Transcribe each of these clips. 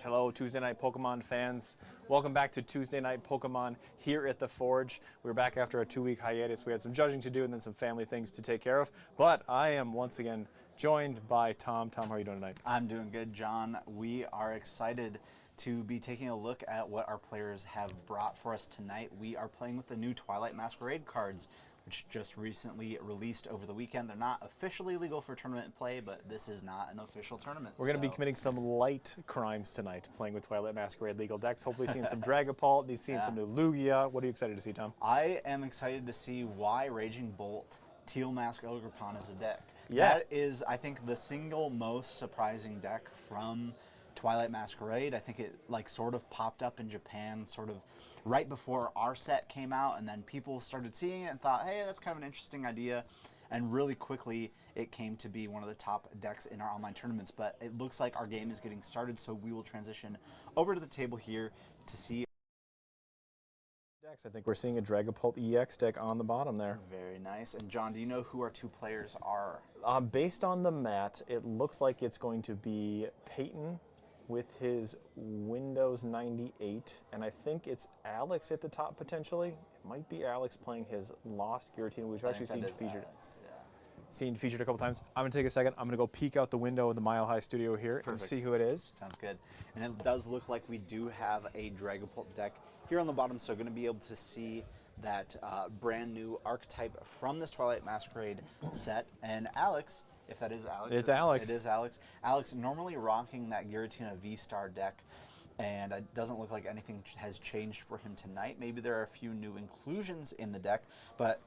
Hello, Tuesday Night Pokemon fans. Welcome back to Tuesday Night Pokemon here at the Forge. We're back after a 2-week hiatus. We had some judging to do and then some family things to take care of. But I am once again joined by Tom. Tom, how are you doing tonight? I'm doing good, John. We are excited to be taking a look at what our players have brought for us tonight. We are playing with the new Twilight Masquerade cards, which just recently released over the weekend. They're not officially legal for tournament play, but this is not an official tournament. We're going to be committing some light crimes tonight, playing with Twilight Masquerade legal decks. Hopefully seeing some Dragapult, seeing some new Lugia. What are you excited to see, Tom? I am excited to see why Raging Bolt Teal Mask Ogerpon is a deck. Yeah. That is, I think, the single most surprising deck from Twilight Masquerade. I think it sort of popped up in Japan sort of right before our set came out, and then people started seeing it and thought, hey, that's kind of an interesting idea. And really quickly, it came to be one of the top decks in our online tournaments. But it looks like our game is getting started, so we will transition over to the table here to see. I think we're seeing a Dragapult EX deck on the bottom there. Very nice. And John, do you know who our two players are? Based on the mat, it looks like it's going to be Peyton with his Windows 98, and I think it's Alex at the top potentially. It might be Alex playing his Lost Giratina, which we've actually seen featured. Seen featured a couple times. I'm gonna take a second. I'm gonna go peek out the window of the Mile High studio here and see who it is. Sounds good. And it does look like we do have a Dragapult deck here on the bottom, so going to be able to see that brand new archetype from this Twilight Masquerade set. And Alex, if that is Alex. It's Alex. It is Alex. Alex normally rocking that Giratina V-Star deck, and it doesn't look like anything has changed for him tonight. Maybe there are a few new inclusions in the deck, but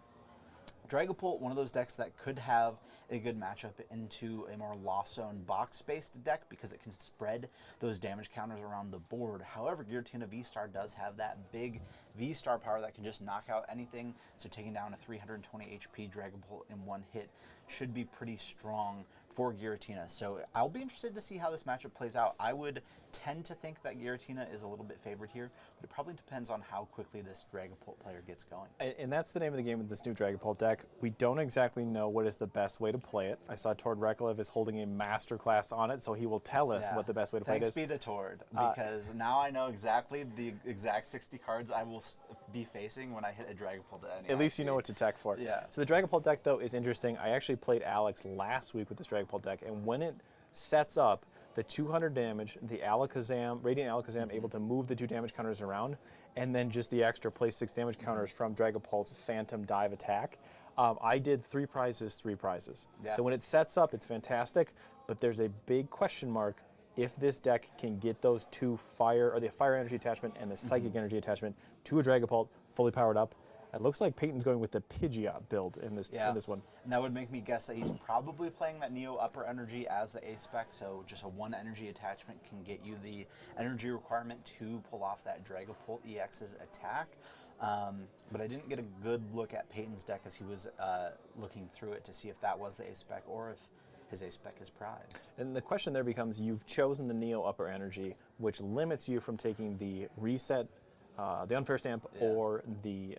Dragapult, one of those decks that could have a good matchup into a more Lost Zone box-based deck because it can spread those damage counters around the board. However, Giratina V-Star does have that big V-Star power that can just knock out anything, so taking down a 320 HP Dragapult in one hit should be pretty strong for Giratina. So I'll be interested to see how this matchup plays out. I would tend to think that Giratina is a little bit favored here, but it probably depends on how quickly this Dragapult player gets going. And that's the name of the game with this new Dragapult deck. We don't exactly know what is the best way to play it. I saw Tord Reklev is holding a masterclass on it, so he will tell us what the best way to play it is. Thanks be to Tord, because now I know exactly the exact 60 cards I will be facing when I hit a Dragapult at any At least you know what to tech for. Yeah. So the Dragapult deck, though, is interesting. I actually played Alex last week with this Dragapult deck, and when it sets up the 200 damage, the Alakazam, Radiant Alakazam, able to move the 2 damage counters around, and then just the extra place 6 damage counters from Dragapult's Phantom Dive attack. I did 3 prizes. Yeah. So when it sets up, it's fantastic, but there's a big question mark if this deck can get those 2 fire, or the fire energy attachment and the psychic energy attachment to a Dragapult fully powered up. It looks like Peyton's going with the Pidgeot build in this one. And that would make me guess that he's probably playing that Neo Upper Energy as the A-Spec, so just a 1 energy attachment can get you the energy requirement to pull off that Dragapult EX's attack. But I didn't get a good look at Peyton's deck as he was looking through it to see if that was the A-Spec or if his A-Spec is prized. And the question there becomes, you've chosen the Neo Upper Energy, which limits you from taking the reset, the Unfair Stamp, or the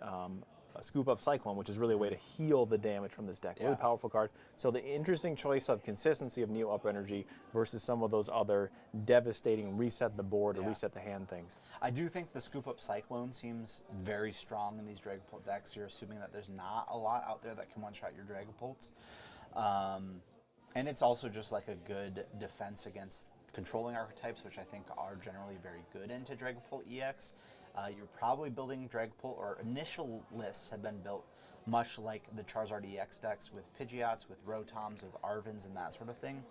Scoop Up Cyclone, which is really a way to heal the damage from this deck. Really powerful card. So the interesting choice of consistency of Neo Upper Energy versus some of those other devastating reset the board or reset the hand things. I do think the Scoop Up Cyclone seems very strong in these Dragapult decks. You're assuming that there's not a lot out there that can one-shot your Dragapults. And it's also just like a good defense against controlling archetypes, which I think are generally very good into Dragapult EX. You're probably building Dragapult, or initial lists have been built much like the Charizard EX decks with Pidgeots, with Rotoms, with Arvins, and that sort of thing.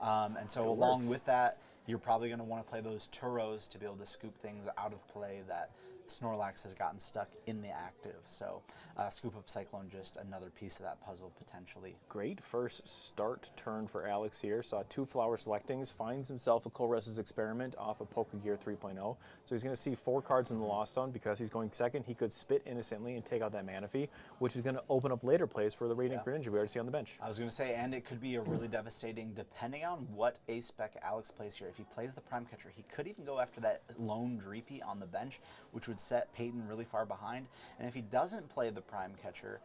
And so along with that, you're probably going to want to play those Turos to be able to scoop things out of play that Snorlax has gotten stuck in the active. So Scoop Up Cyclone, just another piece of that puzzle potentially. Great first start turn for Alex here. Saw 2 flower selectings, finds himself a Colress's Experiment off of Pokegear 3.0. So he's going to see 4 cards in the Lost Zone. Because he's going second, he could spit innocently and take out that Manaphy, which is going to open up later plays for the Radiant Greninja we already see on the bench. I was going to say, and it could be a really devastating, depending on what A-Spec Alex plays here. If he plays the Prime Catcher, he could even go after that lone Dreepy on the bench, which would set Peyton really far behind. And if he doesn't play the Prime Catcher,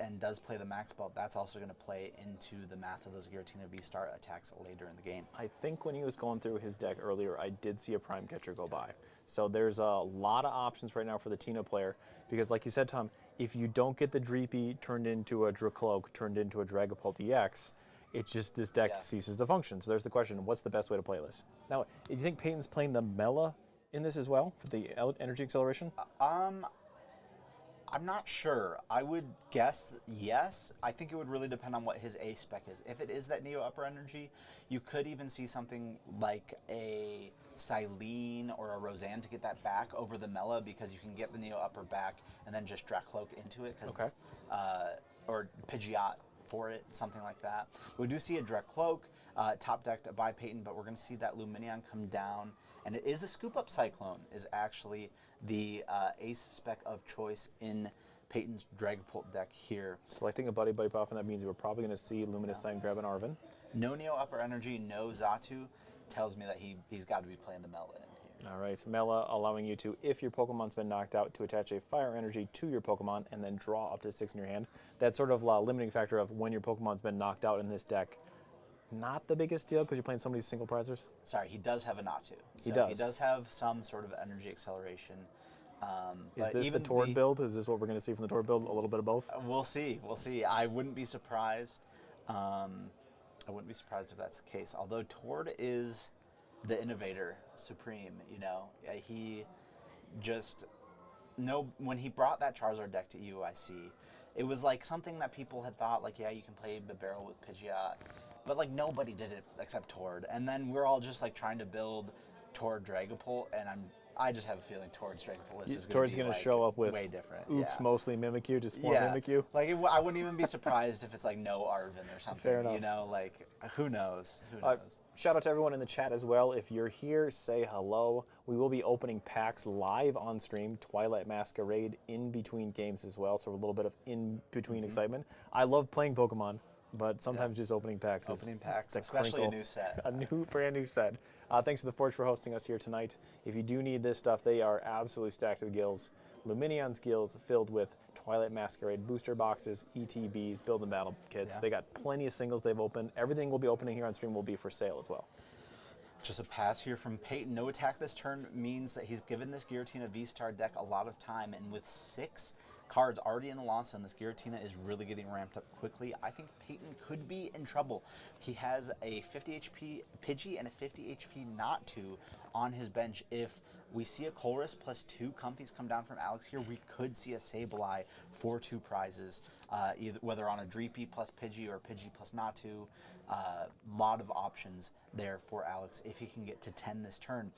and does play the max belt, that's also going to play into the math of those Giratina V-Star attacks later in the game. I think when he was going through his deck earlier, I did see a Prime Catcher go by. So there's a lot of options right now for the Tina player, because like you said, Tom, if you don't get the Dreepy turned into a Dracloak, turned into a Dragapult EX, it's just this deck Yeah. ceases to function. So there's the question, what's the best way to play this? Now, do you think Peyton's playing the Mela in this as well, for the energy acceleration? I'm not sure. I would guess yes. I think it would really depend on what his A spec is. If it is that Neo Upper Energy, you could even see something like a Silene or a Roseanne to get that back over the Mela, because you can get the Neo Upper back and then just Dracloak into it, Okay. or Pidgeot for it, something like that. We do see a Dracloak top decked by Peyton, but we're going to see that Lumineon come down, and it is the Scoop Up Cyclone is actually the ace spec of choice in Peyton's Dragapult deck here. Selecting a Buddy Puff, and that means we're probably going to see Luminous Sign grab an Arven. No Neo Upper Energy, no Xatu, tells me that he's got to be playing the Mela in here. All right, Mela allowing you to, if your Pokemon's been knocked out, to attach a Fire Energy to your Pokemon and then draw up to 6 in your hand. That's sort of a limiting factor of when your Pokemon's been knocked out in this deck. Not the biggest deal because you're playing some of these single prizers. Sorry, he does have a Natu. So does. He does have some sort of energy acceleration. Is But this the even Tord build? Is this what we're going to see from the Tord build? A little bit of both? We'll see. We'll see. I wouldn't be surprised. I wouldn't be surprised if that's the case. Although Tord is the innovator supreme, you know, he just when he brought that Charizard deck to EUIC, it was like something that people had thought like, yeah, you can play Bibarel with Pidgeot, but like nobody did it except Tord. And then we're all just like trying to build Tord Dragapult, and I just have a feeling Tord's Dragapult is Tord's going to show up with way different. Oops, Yeah. mostly Mimikyu, just more Yeah, Mimikyu. like I wouldn't even be surprised if it's like no Arven or something. Fair enough. You know, like who knows? Who knows? Shout out to everyone in the chat as well. If you're here, say hello. We will be opening packs live on stream, Twilight Masquerade in between games as well, so a little bit of in between excitement. I love playing Pokemon, but sometimes just opening packs. Opening packs, it's especially crinkle. a new set. A brand new set. Thanks to the Forge for hosting us here tonight. If you do need this stuff, they are absolutely stacked to the gills. Luminion's gills filled with Twilight Masquerade booster boxes, ETBs, build and battle kits. Yeah. They got plenty of singles they've opened. Everything we'll be opening here on stream will be for sale as well. Just a pass here from Peyton. No attack this turn means that he's given this Giratina V-Star deck a lot of time, and with 6 cards already in the loss zone, this Giratina is really getting ramped up quickly. I think Peyton could be in trouble. He has a 50 HP Pidgey and a 50 HP Natu on his bench. If we see a Colress plus 2 Comfies come down from Alex here, we could see a Sableye for 2 prizes, either whether on a Dreepy plus Pidgey or Pidgey plus Natu. Lot of options there for Alex if he can get to 10 this turn.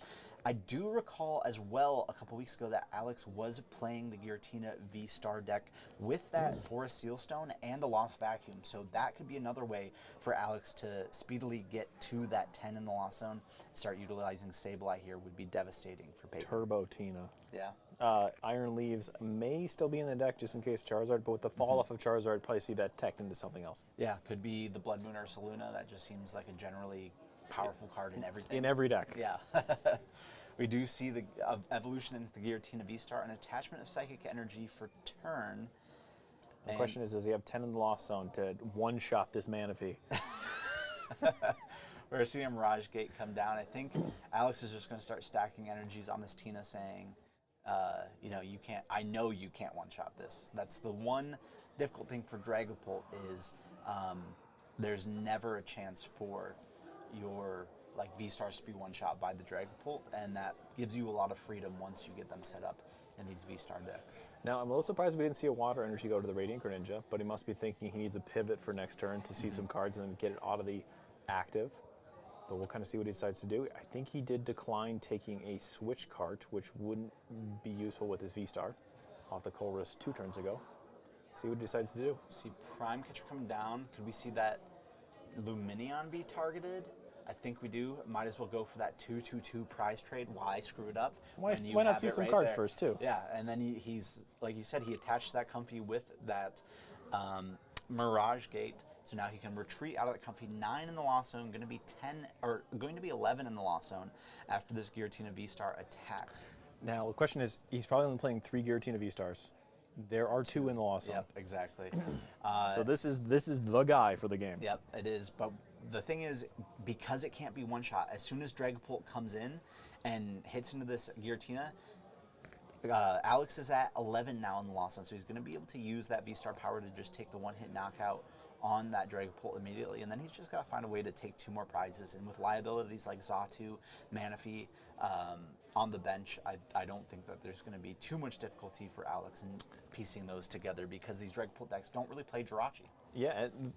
I do recall as well a couple weeks ago that Alex was playing the Giratina V-Star deck with that Forest Sealstone and a Lost Vacuum, so that could be another way for Alex to speedily get to that 10 in the Lost Zone. Start utilizing Sableye here would be devastating for Peyton. Turbo Tina. Yeah. Iron Leaves may still be in the deck just in case Charizard, but with the fall off of Charizard, probably see that tech into something else. Yeah, could be the Blood Moon or Saluna. That just seems like a generally powerful card in everything. In every deck. Yeah. We do see the evolution into the Giratina V-Star, an attachment of Psychic Energy for turn. The question is, does he have 10 in the Lost Zone to one-shot this Manaphy? We're seeing Mirage Gate come down. I think Alex is just going to start stacking energies on this Tina, saying, you know, you can't. I know you can't one-shot this. That's the one difficult thing for Dragapult is there's never a chance for your V-Stars to be one-shot by the Dragapult, and that gives you a lot of freedom once you get them set up in these V-Star decks. Now, I'm a little surprised we didn't see a Water Energy go to the Radiant Greninja, but he must be thinking he needs a pivot for next turn to see some cards and then get it out of the active. But we'll kind of see what he decides to do. I think he did decline taking a Switch cart, which wouldn't be useful with his V-Star off the Colress 2 turns ago. See what he decides to do. See Prime Catcher come down. Could we see that Lumineon be targeted? I think we do. Might as well go for that 2/2/2 prize trade. Why screw it up? Why when you not have see it some right cards there? first, too? Yeah, and then he's, like you said, he attached that Comfy with that Mirage Gate. So now he can retreat out of that Comfy. 9 in the Lost Zone, going to be 10, or going to be 11 in the Lost Zone after this Giratina V-Star attacks. Now, the question is, he's probably only playing 3 Giratina V-Stars. There are two in the Lost Zone. Yep, exactly. So this is the guy for the game. Yep, it is. But the thing is, because it can't be one shot, as soon as Dragapult comes in and hits into this Giratina, Alex is at 11 now in the Lost Zone, so he's going to be able to use that V-Star power to just take the one-hit knockout on that Dragapult immediately, and then he's just got to find a way to take 2 more prizes. And with liabilities like Xatu, Manaphy on the bench, I don't think that there's going to be too much difficulty for Alex in piecing those together, because these Dragapult decks don't really play Jirachi. Yeah, and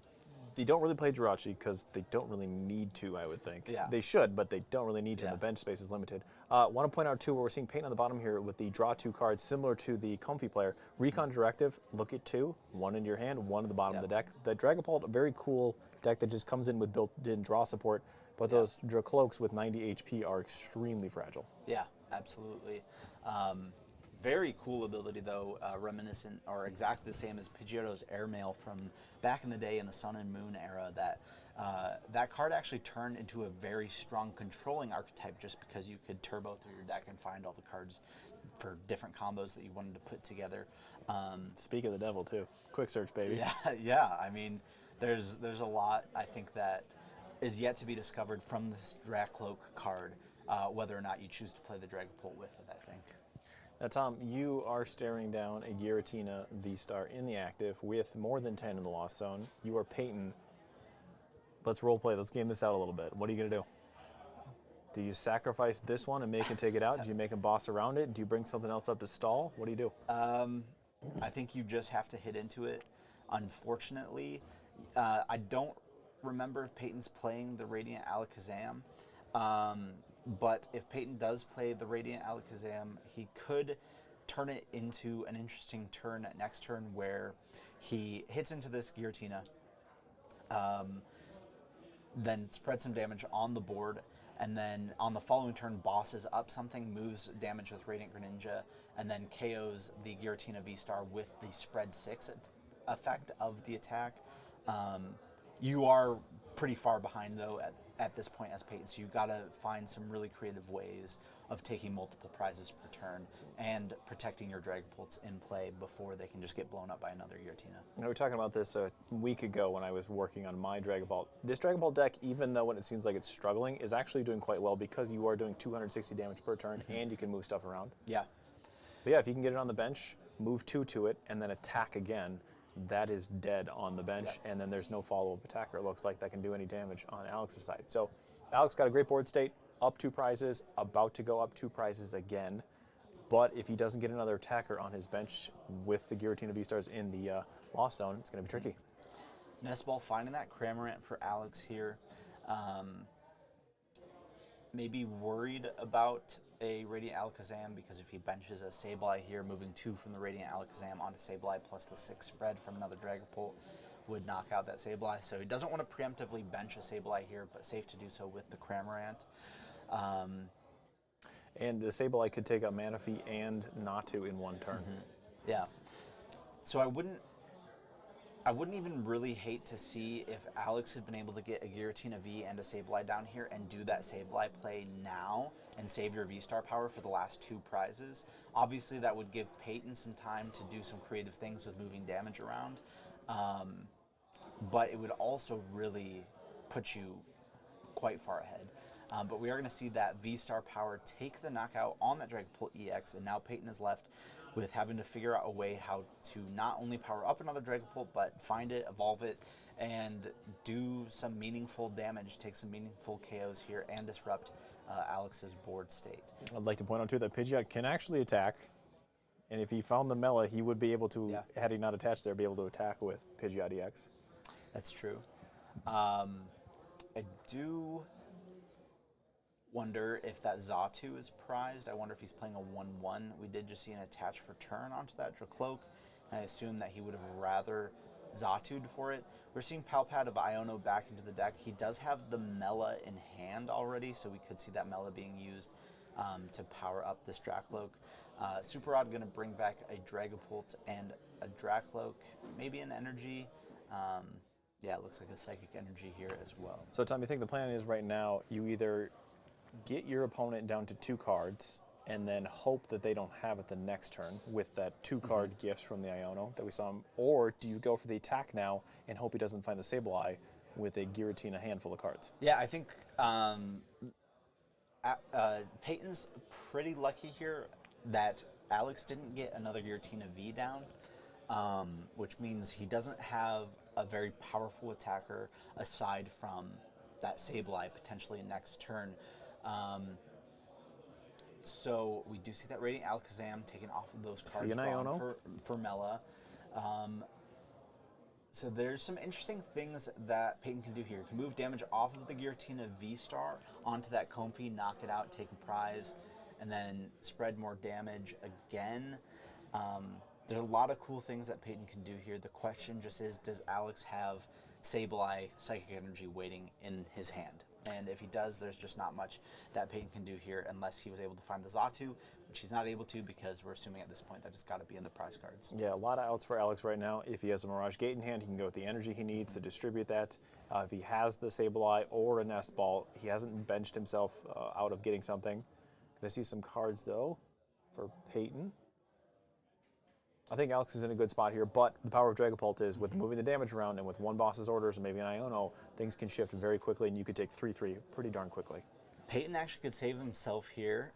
they don't really play Jirachi because they don't really need to, I would think. Yeah. They should, but they don't really need to. Yeah. The bench space is limited. Want to point out, too, where we're seeing paint on the bottom here with the draw 2 cards, similar to the Comfy player. Recon Directive, look at 2, 1 in your hand, 1 at the bottom of the deck. The Dragapult, a very cool deck that just comes in with built-in draw support, but those Dracloaks with 90 HP are extremely fragile. Yeah, absolutely. Very cool ability, though, reminiscent or exactly the same as Pidgeotto's Airmail from back in the day in the Sun and Moon era. That card actually turned into a very strong controlling archetype, just because you could turbo through your deck and find all the cards for different combos that you wanted to put together. Speak of the devil, too. Quick search, baby. Yeah, yeah. I mean, there's a lot, I think, that is yet to be discovered from this Dracloak card, whether or not you choose to play the Dragapult with it, I think. Now, Tom, you are staring down a Giratina V-Star in the active with more than 10 in the Lost Zone. You are Peyton. Let's roleplay. Let's game this out a little bit. What are you going to do? Do you sacrifice this one and make him take it out? Do you make him boss around it? Do you bring something else up to stall? What do you do? I think you just have to hit into it. Unfortunately, I don't remember if Peyton's playing the Radiant Alakazam. But if Peyton does play the Radiant Alakazam, he could turn it into an interesting turn at next turn, where he hits into this Giratina, then spreads some damage on the board, and then on the following turn bosses up something, moves damage with Radiant Greninja, and then KOs the Giratina V-Star with the spread 6 effect of the attack. You are pretty far behind, though, at this point as Peyton, so you've got to find some really creative ways of taking multiple prizes per turn and protecting your Dragapults in play before they can just get blown up by another Giratina. We were talking about this a week ago when I was working on my Dragapult. This Dragapult deck, even though when it seems like it's struggling, is actually doing quite well because you are doing 260 damage per turn and you can move stuff around. Yeah. But yeah, if you can get it on the bench, move 2 to it, and then attack again, that is dead on the bench, and then there's no follow-up attacker, it looks like, that can do any damage on Alex's side. So Alex got a great board state, up 2 prizes, about to go up 2 prizes again. But if he doesn't get another attacker on his bench with the Giratina V-Stars in the Lost Zone, it's going to be tricky. Nestball finding that Cramorant for Alex here. Maybe worried about a Radiant Alakazam, because if he benches a Sableye here, moving 2 from the Radiant Alakazam onto Sableye plus the 6 spread from another Dragapult would knock out that Sableye. So he doesn't want to preemptively bench a Sableye here, but safe to do so with the Cramorant. And the Sableye could take out Manaphy and Natu in one turn. Yeah. So I wouldn't even really hate to see if Alex had been able to get a Giratina V and a Sableye down here and do that Sableye play now and save your V-Star power for the last 2 prizes. Obviously, that would give Peyton some time to do some creative things with moving damage around. But it would also really put you quite far ahead. But we are going to see that V-Star power take the knockout on that Dragapult EX, and now Peyton is left with having to figure out a way how to not only power up another Dragapult, but find it, evolve it, and do some meaningful damage, take some meaningful KOs here, and disrupt Alex's board state. I'd like to point out, too, that Pidgeot can actually attack. And if he found the Mela, he would be able to, had he not attached there, be able to attack with Pidgeot EX. That's true. I do wonder if that Xatu is prized. I wonder if he's playing a 1-1. We did just see an attach for turn onto that Dracloak. I assume that he would have rather Xatu'd for it. We're seeing Palpad of Iono back into the deck. He does have the Mela in hand already, so we could see that Mela being used to power up this Dracloak. Super Odd going to bring back a Dragapult and a Dracloak, maybe an Energy. Yeah, it looks like a Psychic Energy here as well. So, Tom, you think the plan is right now you either get your opponent down to 2 cards and then hope that they don't have it the next turn with that 2-card gift from the Iono that we saw him? Or do you go for the attack now and hope he doesn't find the Sableye with a Giratina handful of cards? Yeah, I think Peyton's pretty lucky here that Alex didn't get another Giratina V down, which means he doesn't have a very powerful attacker aside from that Sableye potentially next turn. So we do see that Radiant Alakazam taken off of those cards drawn for Mela. So there's some interesting things that Peyton can do here. He can move damage off of the Giratina V-Star onto that Comfey, knock it out, take a prize, and then spread more damage again. There's a lot of cool things that Peyton can do here. The question just is, does Alex have Sableye Psychic Energy waiting in his hand? And if he does, there's just not much that Peyton can do here unless he was able to find the Xatu, which he's not able to because we're assuming at this point that it's got to be in the prize cards. Yeah, a lot of outs for Alex right now. If he has a Mirage Gate in hand, he can go with the energy he needs to distribute that. If he has the Sableye or a Nest Ball, he hasn't benched himself out of getting something. Gonna see some cards, though, for Peyton. I think Alex is in a good spot here, but the power of Dragapult is with moving the damage around and with one boss's orders and maybe an Iono, things can shift very quickly and you could take 3-3 pretty darn quickly. Peyton actually could save himself here,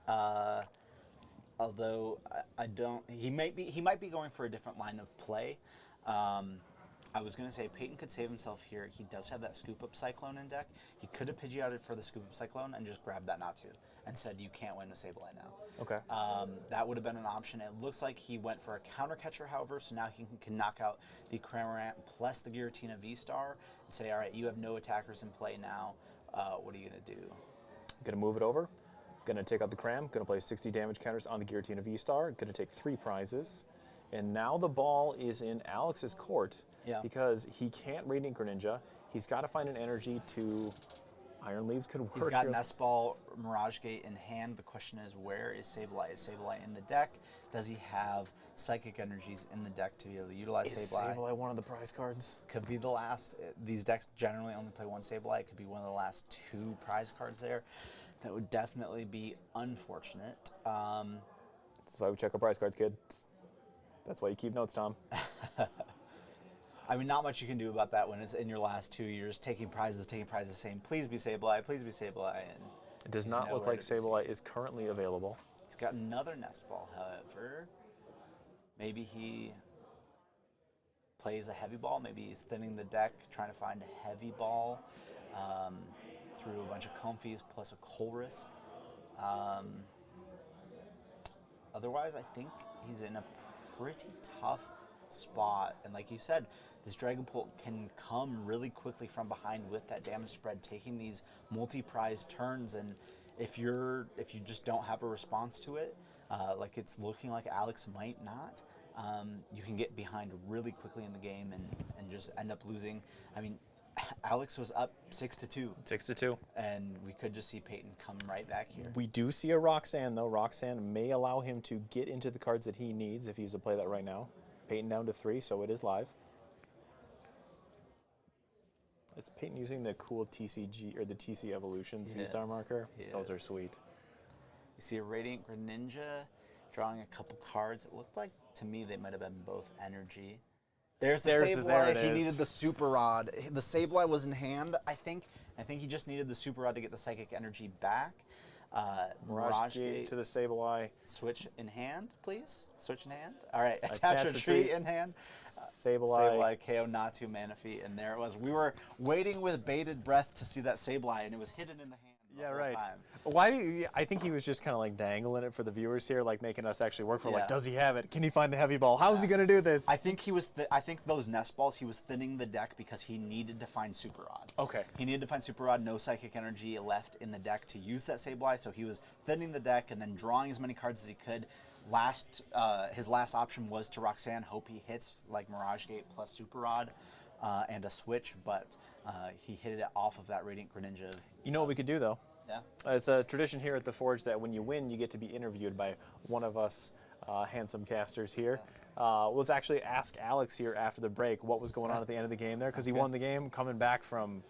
although I don't. He might be going for a different line of play. I was going to say Peyton could save himself here. He does have that Scoop Up Cyclone in deck. He could have Pidgeotted for the Scoop Up Cyclone and just grabbed that Natu and said, you can't win with Sableye now. Okay. That would have been an option. It looks like he went for a Counter Catcher, however, so now he can knock out the Cramorant plus the Giratina V-Star and say, all right, you have no attackers in play now. What are you going to do? Gonna move it over. Gonna take out the Cram. Gonna play 60 damage counters on the Giratina V-Star. Gonna take 3 prizes. And now the ball is in Alex's court because he can't Radiant Greninja. He's got to find an energy to... Iron Leaves could work. He's got here. Nest Ball, Mirage Gate in hand. The question is, where is Sableye? Is Sableye in the deck? Does he have Psychic Energies in the deck to be able to utilize Is Sableye? Sableye one of the prize cards? Could be the last. These decks generally only play one Sableye. It could be one of the last 2 prize cards there. That would definitely be unfortunate. That's why we check our prize cards, kid. That's why you keep notes, Tom. I mean, not much you can do about that when it's in your last 2 years, taking prizes, saying, please be Sableye, please be Sableye. And it does not look like Sableye is currently available. He's got another Nest Ball, however. Maybe he plays a Heavy Ball. Maybe he's thinning the deck, trying to find a Heavy Ball through a bunch of Comfeys plus a Colress. Otherwise, I think he's in a pretty tough spot. And like you said, this Dragapult can come really quickly from behind with that damage spread, taking these multi-prize turns. And if you just don't have a response to it, like it's looking like Alex might not, you can get behind really quickly in the game and just end up losing. I mean, Alex was up 6-2. 6-2. And we could just see Peyton come right back here. We do see a Roxanne, though. Roxanne may allow him to get into the cards that he needs if he's to play that right now. Peyton down to 3, so it is live. It's Peyton using the cool TCG or the TC Evolutions V-Star marker. Those are sweet. You see a Radiant Greninja drawing a couple cards. It looked like to me they might have been both energy. There's the Sableye. He needed the Super Rod. The Sableye was in hand, I think. I think he just needed the Super Rod to get the Psychic Energy back. Mirage Gate to the Sableye. Switch in hand, please. Switch in hand. All right, attach retreat in hand. Sableye, KO, Natu, Manaphy, and there it was. We were waiting with bated breath to see that Sableye, and it was hidden in the hand. Yeah, right. Why do you, I think he was just kind of like dangling it for the viewers here, like making us actually work for. Like, does he have it? Can he find the Heavy Ball? How's he gonna do this? I think he was. I think those Nest Balls, he was thinning the deck because he needed to find Super Rod. Okay. He needed to find Super Rod. No Psychic Energy left in the deck to use that Sableye, so he was thinning the deck and then drawing as many cards as he could. His last option was to Roxanne. Hope he hits like Mirage Gate plus Super Rod and a switch, but he hit it off of that Radiant Greninja. You know what we could do though? Yeah. It's a tradition here at the Forge that when you win, you get to be interviewed by one of us handsome casters here. Let's actually ask Alex here after the break what was going on at the end of the game there, because he won the game coming back from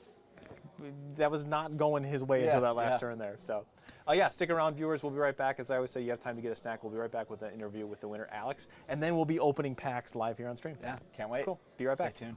that was not going his way until that last turn there. So, yeah, stick around, viewers. We'll be right back. As I always say, you have time to get a snack. We'll be right back with the interview with the winner, Alex, and then we'll be opening packs live here on stream. Yeah, can't wait. Cool. Be right back. Stay tuned.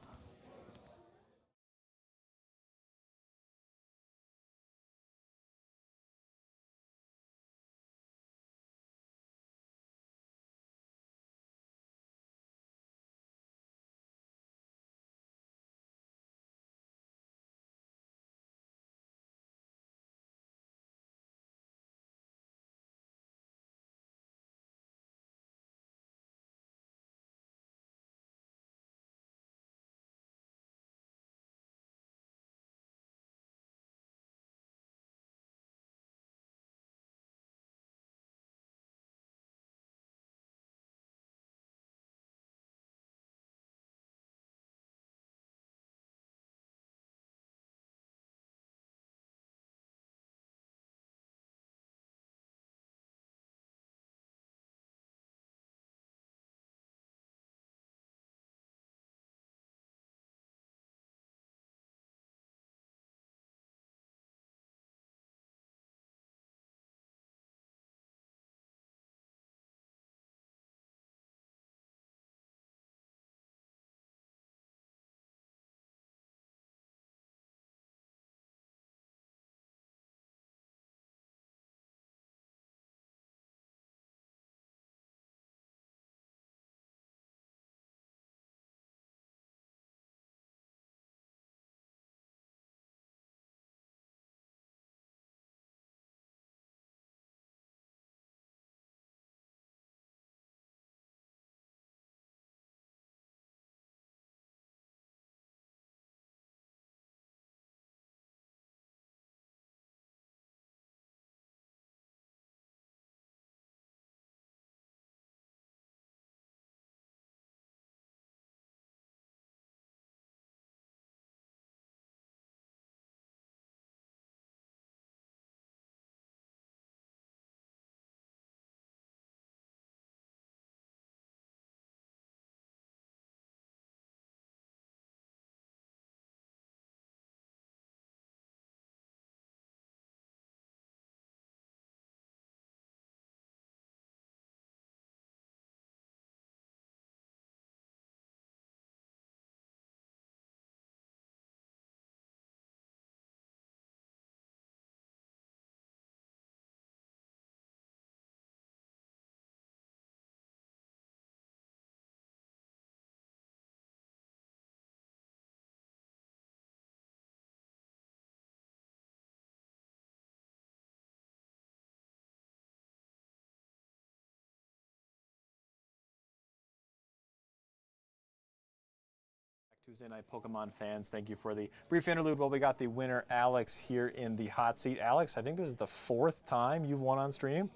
Tuesday night Pokemon fans, thank you for the brief interlude. Well, we got the winner, Alex, here in the hot seat. Alex, I think this is the 4th time you've won on stream.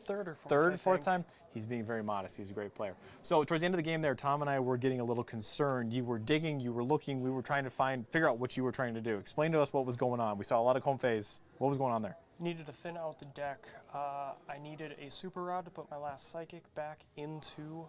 Third or fourth. Third, fourth time? He's being very modest. He's a great player. So towards the end of the game there, Tom and I were getting a little concerned. You were digging, you were looking, we were trying to figure out what you were trying to do. Explain to us what was going on. We saw a lot of Comfeys. What was going on there? Needed to thin out the deck. I needed a Super Rod to put my last Psychic back into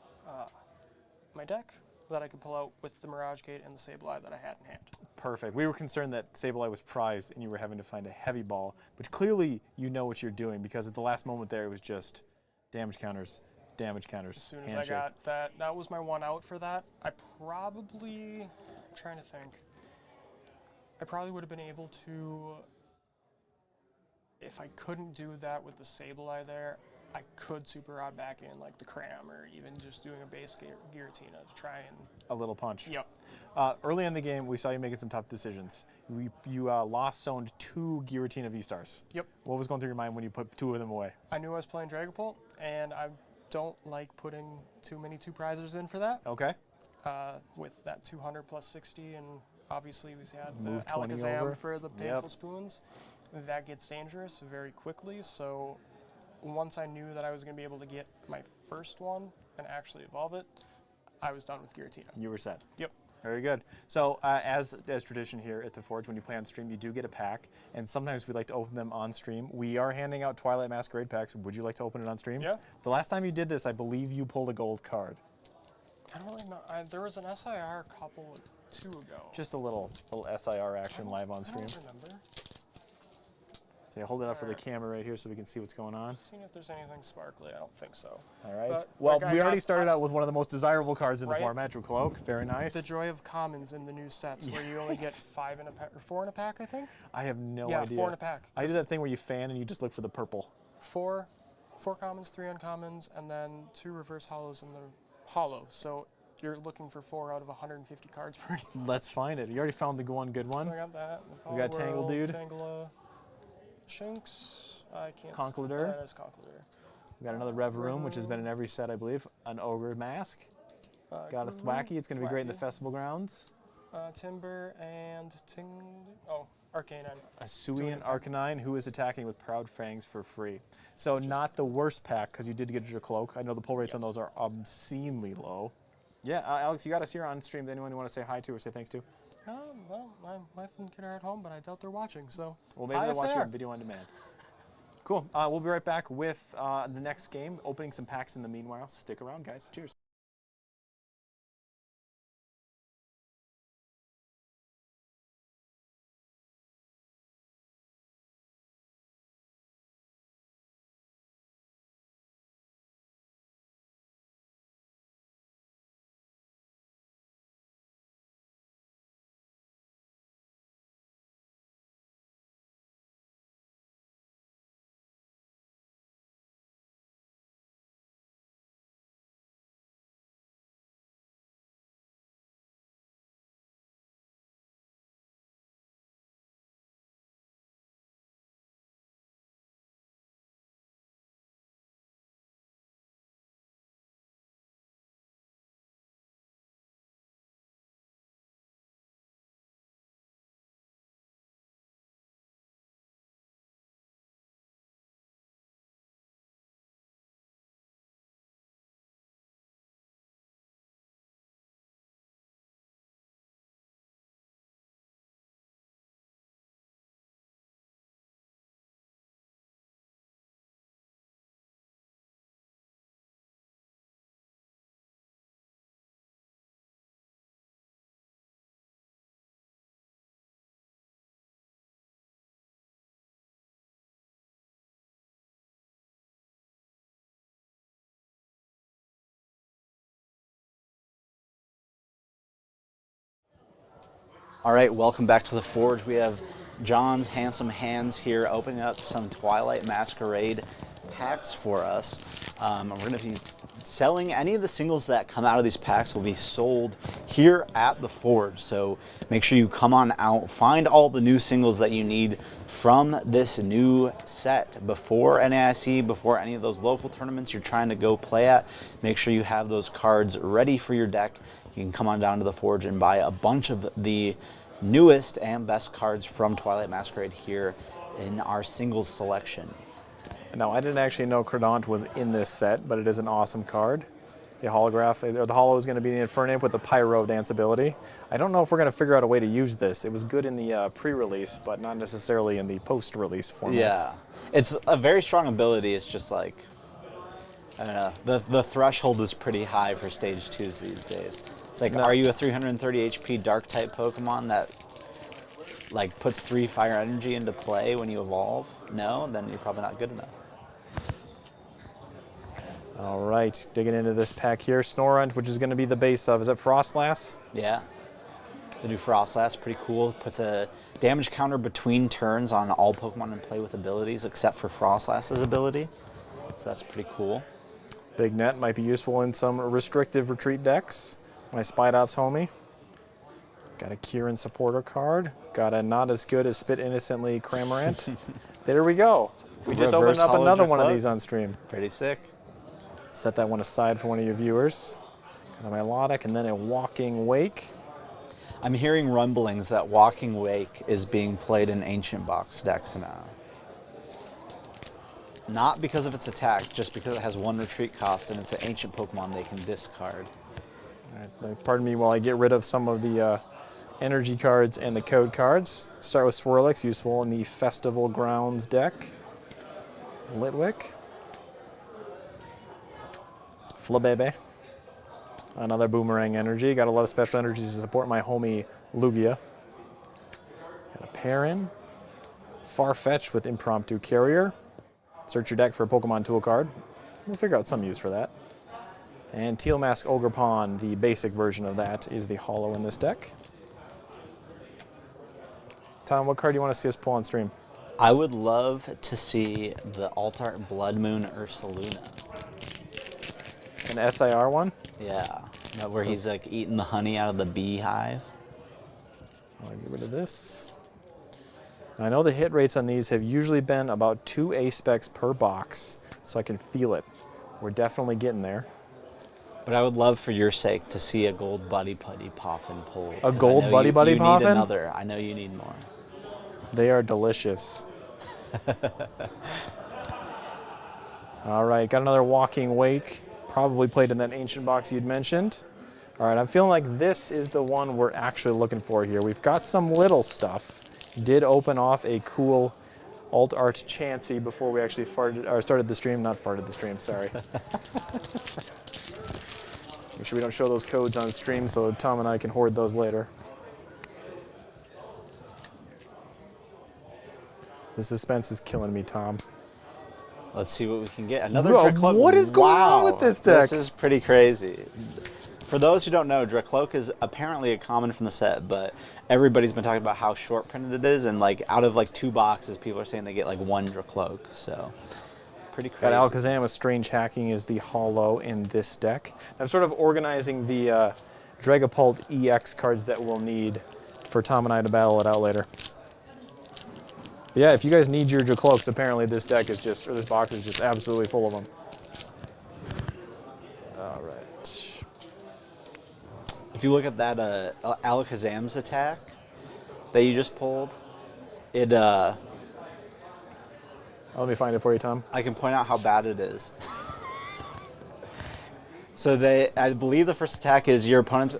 my deck that I could pull out with the Mirage Gate and the Sableye that I had in hand. Perfect. We were concerned that Sableye was prized and you were having to find a heavy ball, but clearly you know what you're doing because at the last moment there it was just damage counters, damage counters. As soon as I got that was my one out for that. I'm trying to think. I probably would have been able to, if I couldn't do that with the Sableye there, I could Super Rod back in like the Cram or even just doing a base Giratina to try and... A little punch. Yep. Early in the game, we saw you making some tough decisions. You lost zoned 2 Giratina V-Stars. Yep. What was going through your mind when you put 2 of them away? I knew I was playing Dragapult, and I don't like putting too many 2-prizers in for that. Okay. With that 200 plus 60, and obviously we had Move the 20 over. Alakazam for the Painful Yep. Spoons. That gets dangerous very quickly, so once I knew that I was going to be able to get my first one and actually evolve it, I was done with Giratina. You were set. Yep. Very good. So as tradition here at the Forge, when you play on stream, you do get a pack, and sometimes we like to open them on stream. We are handing out Twilight Masquerade packs. Would you like to open it on stream? Yeah. The last time you did this, I believe you pulled a gold card. I don't really know. There was an SIR couple 2 ago. Just a little SIR action live on I stream. don't remember. So you hold it up for the Alright. camera right here so we can see what's going on. Seeing if there's anything sparkly. I don't think so. All right. But, Well, like, I we already got- started out with one of the most desirable cards in the Right? format, Drew Cloak. Very nice. The joy of commons in the new sets, where you only get 5 in a pack, or 4 in a pack, I think. I have no Yeah, idea. 4 in a pack. I do that thing where you fan and you just look for the purple. 4 commons, 3 uncommons, and then 2 reverse hollows in the hollow. So you're looking for 4 out of 150 cards per game. Let's find it. You already found the one good one. So I got that. We got Tangle Dude. Tangela, Shinx. I can't. Conkeldurr. That is Conkeldurr. We got another Rev Room, which has been in every set, I believe. An Ogre Mask. Got a Thwacky. It's going to be great in the festival grounds. Timber and Arcanine. A Suian Arcanine who is attacking with Proud Fangs for free. So not the worst pack because you did get your cloak. I know the pull rates on those are obscenely low. Yeah, Alex, you got us here on stream. Anyone you want to say hi to or say thanks to? Well, my wife and kid are at home, but I doubt they're watching. So. Well, maybe hi they'll if watch they you are. on video on demand. Cool. We'll be right back with the next game, opening some packs in the meanwhile. Stick around, guys. Cheers. All right, welcome back to the Forge. We have John's handsome hands here opening up some Twilight Masquerade packs for us. We're going to be selling any of the singles that come out of these packs will be sold here at the Forge. So make sure you come on out, find all the new singles that you need from this new set before NAIC, before any of those local tournaments you're trying to go play at. Make sure you have those cards ready for your deck. You can come on down to the Forge and buy a bunch of the newest and best cards from Twilight Masquerade here in our singles selection. Now, I didn't actually know Credant was in this set, but it is an awesome card. The holograph, or the holo is going to be the Infernimp with the Pyro Dance ability. I don't know if we're going to figure out a way to use this. It was good in the pre-release, but not necessarily in the post-release format. Yeah, it's a very strong ability. It's just like, I don't know, the threshold is pretty high for stage 2s these days. It's like, are you a 330 HP dark type Pokemon that like puts 3 fire energy into play when you evolve? No, then you're probably not good enough. All right, digging into this pack here. Snorunt, which is going to be the base of, is it Frostlass? Yeah. The new Frostlass, pretty cool. Puts a damage counter between turns on all Pokemon in play with abilities except for Frostlass's ability. So that's pretty cool. Big Net might be useful in some restrictive retreat decks. My Spidops homie. Got a Kieran supporter card. Got a not as good as Spit Innocently Cramorant. There we go. We just Reverse opened up Holo another one of Drifloon. these on stream. Pretty sick. Set that one aside for one of your viewers. Got a Milotic and then a Walking Wake. I'm hearing rumblings that Walking Wake is being played in Ancient Box decks now. Not because of its attack, just because it has 1 retreat cost and it's an ancient Pokemon they can discard. All right, pardon me while I get rid of some of the energy cards and the code cards. Start with Swirlix, useful in the Festival Grounds deck. Litwick. Flabebe. Another Boomerang energy. Got a lot of special energies to support my homie Lugia. Got a Perrin. Farfetch with Impromptu Carrier. Search your deck for a Pokemon tool card. We'll figure out some use for that. And Teal Mask Ogerpon, the basic version of that, is the holo in this deck. Tom, what card do you want to see us pull on stream? I would love to see the Altart Blood Moon Ursaluna. An SIR one? Yeah, that where he's like eating the honey out of the beehive. I'll get rid of this. Now, I know the hit rates on these have usually been about 2 A-specs per box, so I can feel it. We're definitely getting there. But I would love, for your sake, to see a gold Buddy Putty Poffin pulled. A gold Buddy Buddy you Poffin? need another. I know you need more. They are delicious. All right, got another Walking Wake. Probably played in that ancient box you'd mentioned. All right, I'm feeling like this is the one we're actually looking for here. We've got some little stuff. Did open off a cool Alt Art Chansey before we actually started the stream. Not farted the stream, sorry. Make sure we don't show those codes on stream so Tom and I can hoard those later. The suspense is killing me, Tom. Let's see what we can get. Another Bro, Dracloak. what is going on with this deck? This is pretty crazy. For those who don't know, Dracloak is apparently a common from the set, but everybody's been talking about how short printed it is, and like out of like 2 boxes, people are saying they get like 1 Dracloak. So pretty crazy. Got Alakazam with Strange Hacking is the holo in this deck. I'm sort of organizing the Dragapult EX cards that we'll need for Tom and I to battle it out later. But yeah, if you guys need your Dracloaks, apparently this deck is just, or this box is just absolutely full of them. All right. If you look at that Alakazam's attack that you just pulled, it Let me find it for you, Tom. I can point out how bad it is. So I believe the first attack is your opponent's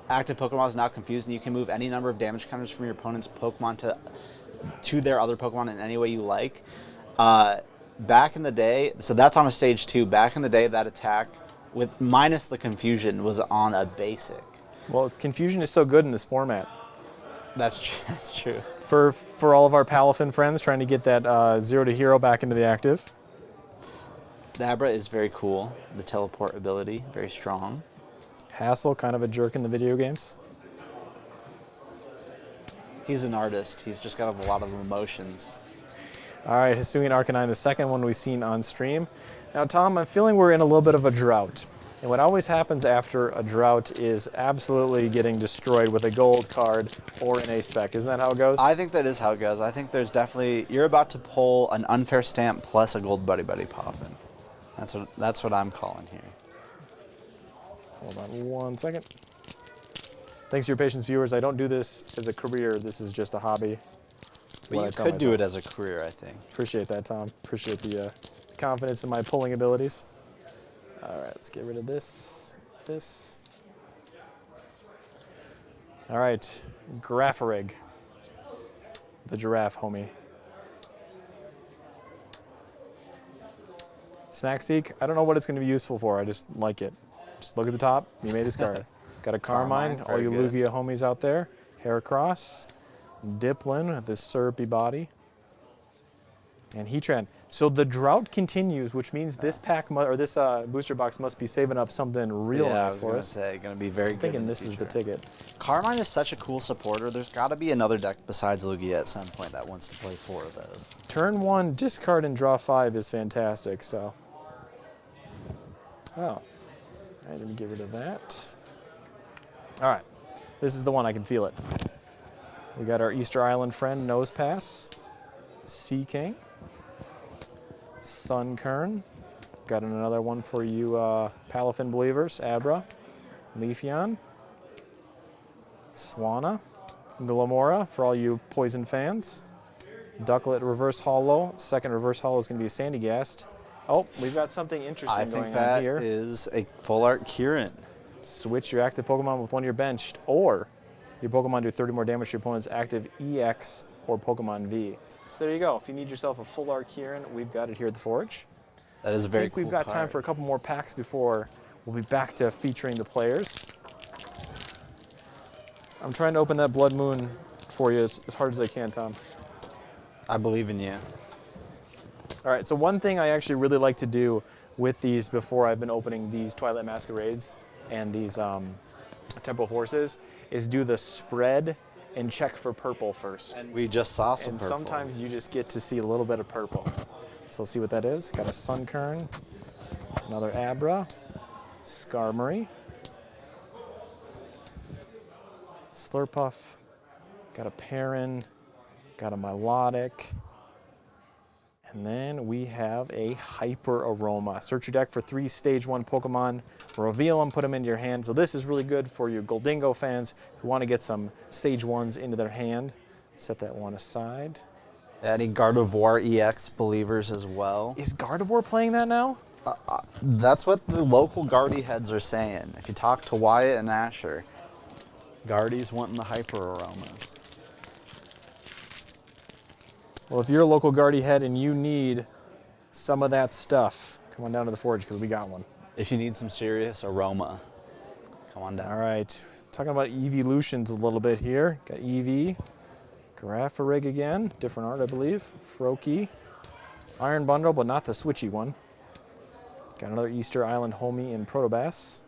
active Pokemon is now confused, and you can move any number of damage counters from your opponent's Pokemon to their other Pokemon in any way you like. Back in the day, so that's on a stage 2. Back in the day, that attack, with minus the confusion, was on a basic. Well, confusion is so good in this format. That's true. For all of our Palafin friends trying to get that 0 to hero back into the active. The Abra is very cool. The teleport ability, very strong. Hassel, kind of a jerk in the video games. He's an artist. He's just got a lot of emotions. All right, Hisuian Arcanine, the second one we've seen on stream. Now, Tom, I'm feeling we're in a little bit of a drought. And what always happens after a drought is absolutely getting destroyed with a gold card or an A-spec. Isn't that how it goes? I think that is how it goes. I think there's definitely, you're about to pull an unfair stamp plus a gold Buddy Buddy Poffin. That's what I'm calling here. Hold on 1 second. Thanks for your patience, viewers. I don't do this as a career. This is just a hobby. That's But what you I tell could do it myself. as a career, I think. Appreciate that, Tom. Appreciate the confidence in my pulling abilities. All right, let's get rid of this. All right, Graffarig, the giraffe homie. Snack Seek, I don't know what it's going to be useful for. I just like it. Just look at the top. You may discard. Got a Carmine, all very you good. Lugia homies out there. Heracross, Diplin with this syrupy body, and Heatran. So the drought continues, which means this pack or this booster box must be saving up something real Yeah, I nice was for gonna us. say, gonna be very I'm good. thinking in this is the future. ticket. Carmine is such a cool supporter. There's got to be another deck besides Lugia at some point that wants to play 4 of those. Turn 1, discard and draw 5 is fantastic. So, oh, all right, let me get rid of that. All right, this is the one. I can feel it. We got our Easter Island friend, Nosepass, Sea King, Sunkern. Got another one for you Palafin believers, Abra, Leafeon, Swanna, Glamora for all you Poison fans, Ducklet Reverse Hollow. Second Reverse Hollow is going to be a Sandygast. Oh, we've got something interesting I going think on that here. is a full art Kieran. Switch your active Pokemon with one you're benched, or your Pokemon do 30 more damage to your opponent's active EX or Pokemon V. So there you go. If you need yourself a full art Kieran, we've got it here at the Forge. That is a I very think cool we've got time card. for a couple more packs before we'll be back to featuring the players. I'm trying to open that Blood Moon for you as hard as I can, Tom. I believe in you. All right, so one thing I actually really like to do with these before I've been opening these Twilight Masquerades and these Temporal Forces is do the spread and check for purple first. We just saw some And purple. sometimes you just get to see a little bit of purple. So let's see what that is. Got a Sunkern, another Abra, Skarmory, Slurpuff, got a Perrin, got a Milotic, and then we have a Hyper Aroma. Search your deck for 3 Stage 1 Pokemon, reveal them, put them into your hand. So this is really good for you Goldingo fans who want to get some Stage 1s into their hand. Set that one aside. Any Gardevoir EX believers as well. Is Gardevoir playing that now? That's what the local Guardy heads are saying. If you talk to Wyatt and Asher, Guardy's wanting the Hyper Aromas. Well, if you're a local Guardy head and you need some of that stuff, come on down to the Forge because we got one. If you need some serious aroma, come on down. All right, talking about evolutions a little bit here. Got Eevee, Girafarig again, different art I believe, Froakie, Iron Bundle, but not the switchy one. Got another Easter Island homie in Probopass,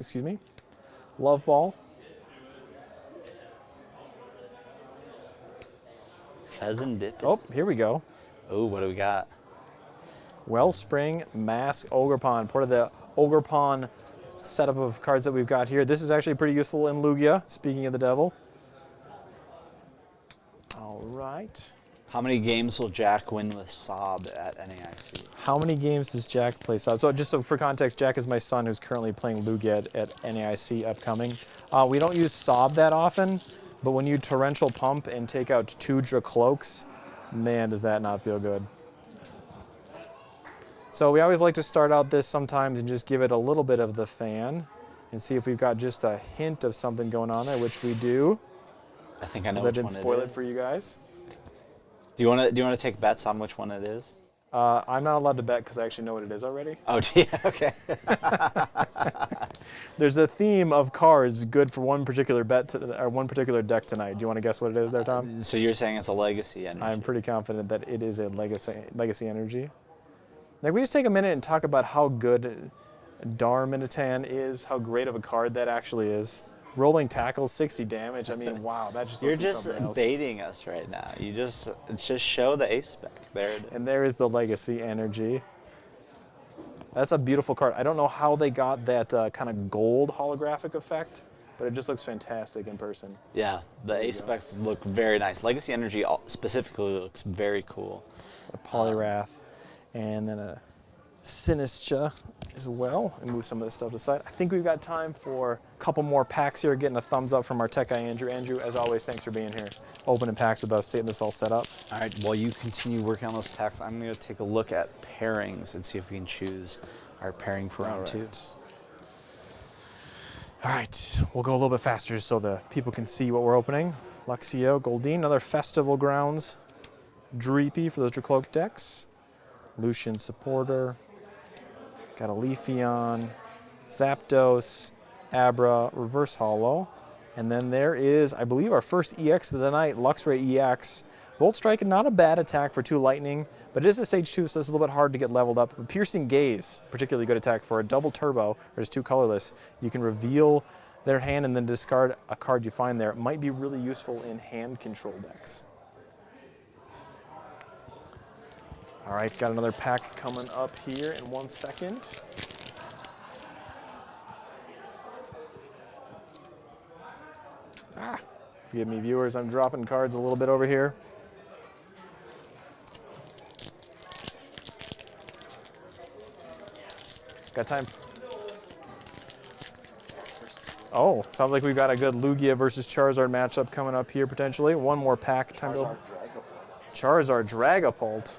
excuse me. Love Ball, Pheasant Dip. oh, here we go. Oh, what do we got? Wellspring, Mask, Ogerpon, part of the Ogerpon setup of cards that we've got here. This is actually pretty useful in Lugia, speaking of the devil. All right. How many games will Jack win with Sob at NAIC? How many games does Jack play? So just so for context, Jack is my son who's currently playing Lugia at NAIC upcoming. We don't use Sob that often, but when you Torrential Pump and take out 2 Dracloaks, man, does that not feel good. So we always like to start out this sometimes and just give it a little bit of the fan and see if we've got just a hint of something going on there, which we do. I think I know I which didn't one spoil it it is. for you guys. Do you want to take bets on which one it is? I'm not allowed to bet because I actually know what it is already. Oh, yeah, okay. There's a theme of cards good for one particular or one particular deck tonight. Do you want to guess what it is there, Tom? So you're saying it's a legacy energy? I'm pretty confident that it is a legacy energy. Like, we just take a minute and talk about how good Darmanitan is, how great of a card that actually is. Rolling tackles, 60 damage. I mean, wow, that just You're must be just something else. baiting us right now. You just show the ace spec. There it is. And there is the legacy energy. That's a beautiful card. I don't know how they got that kind of gold holographic effect, but it just looks fantastic in person. Yeah, the ace specs look very nice. Legacy energy specifically looks very cool. A Poliwrath, and then a Sinistra as well, and move some of this stuff aside. I think we've got time for a couple more packs here, getting a thumbs up from our tech guy, Andrew. Andrew, as always, thanks for being here. Opening packs with us, getting this all set up. All right, while you continue working on those packs, I'm going to take a look at pairings and see if we can choose our pairing for round 2. All right, we'll go a little bit faster so the people can see what we're opening. Luxio, Goldeen, another Festival Grounds, Dreepy for those Dracloak decks, Lucian Supporter, got a Leafeon, Zapdos, Abra, Reverse Hollow, and then there is, I believe, our first EX of the night, Luxray EX. Volt Strike, not a bad attack for 2 lightning, but it is a stage 2, so it's a little bit hard to get leveled up. But Piercing Gaze, particularly good attack for a double turbo, or just 2 colorless. You can reveal their hand and then discard a card you find there. It might be really useful in hand control decks. All right, got another pack coming up here in 1 second. Forgive me, viewers, I'm dropping cards a little bit over here. Got time? Oh, sounds like we've got a good Lugia versus Charizard matchup coming up here potentially. One more pack. Time to open. Charizard Dragapult.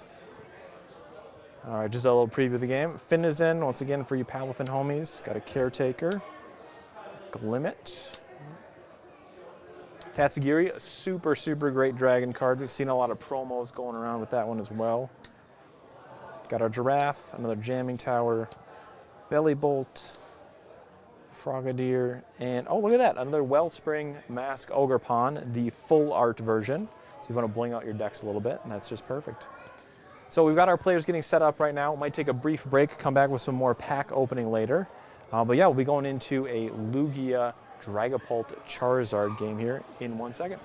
All right, just a little preview of the game. Finizen, once again for you Palafin homies. Got a Caretaker. Glimmet. Tatsugiri, a super, super great dragon card. We've seen a lot of promos going around with that one as well. Got our Giraffe, another Jamming Tower, Bellybolt, Frogadier, and oh, look at that, another Wellspring Mask Ogerpon, the full art version. So if you want to bling out your decks a little bit, and that's just perfect. So we've got our players getting set up right now. Might take a brief break, come back with some more pack opening later. But yeah, we'll be going into a Lugia Dragapult Charizard game here in 1 second.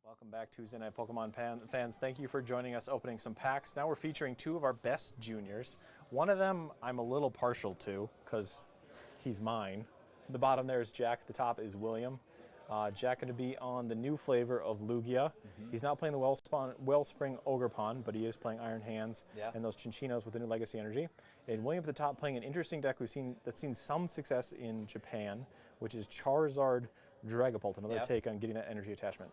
Welcome back Tuesday Night Pokemon fans. Thank you for joining us opening some packs. Now we're featuring two of our best juniors. One of them I'm a little partial to because he's mine. The bottom there is Jack. The top is William. Jack going to be on the new flavor of Lugia. He's not playing the Wellspring Ogerpon, but he is playing Iron Hands and those Chinchinos with the new Legacy Energy. And William at the top playing an interesting deck that's seen some success in Japan, which is Charizard Dragapult, another take on getting that energy attachment.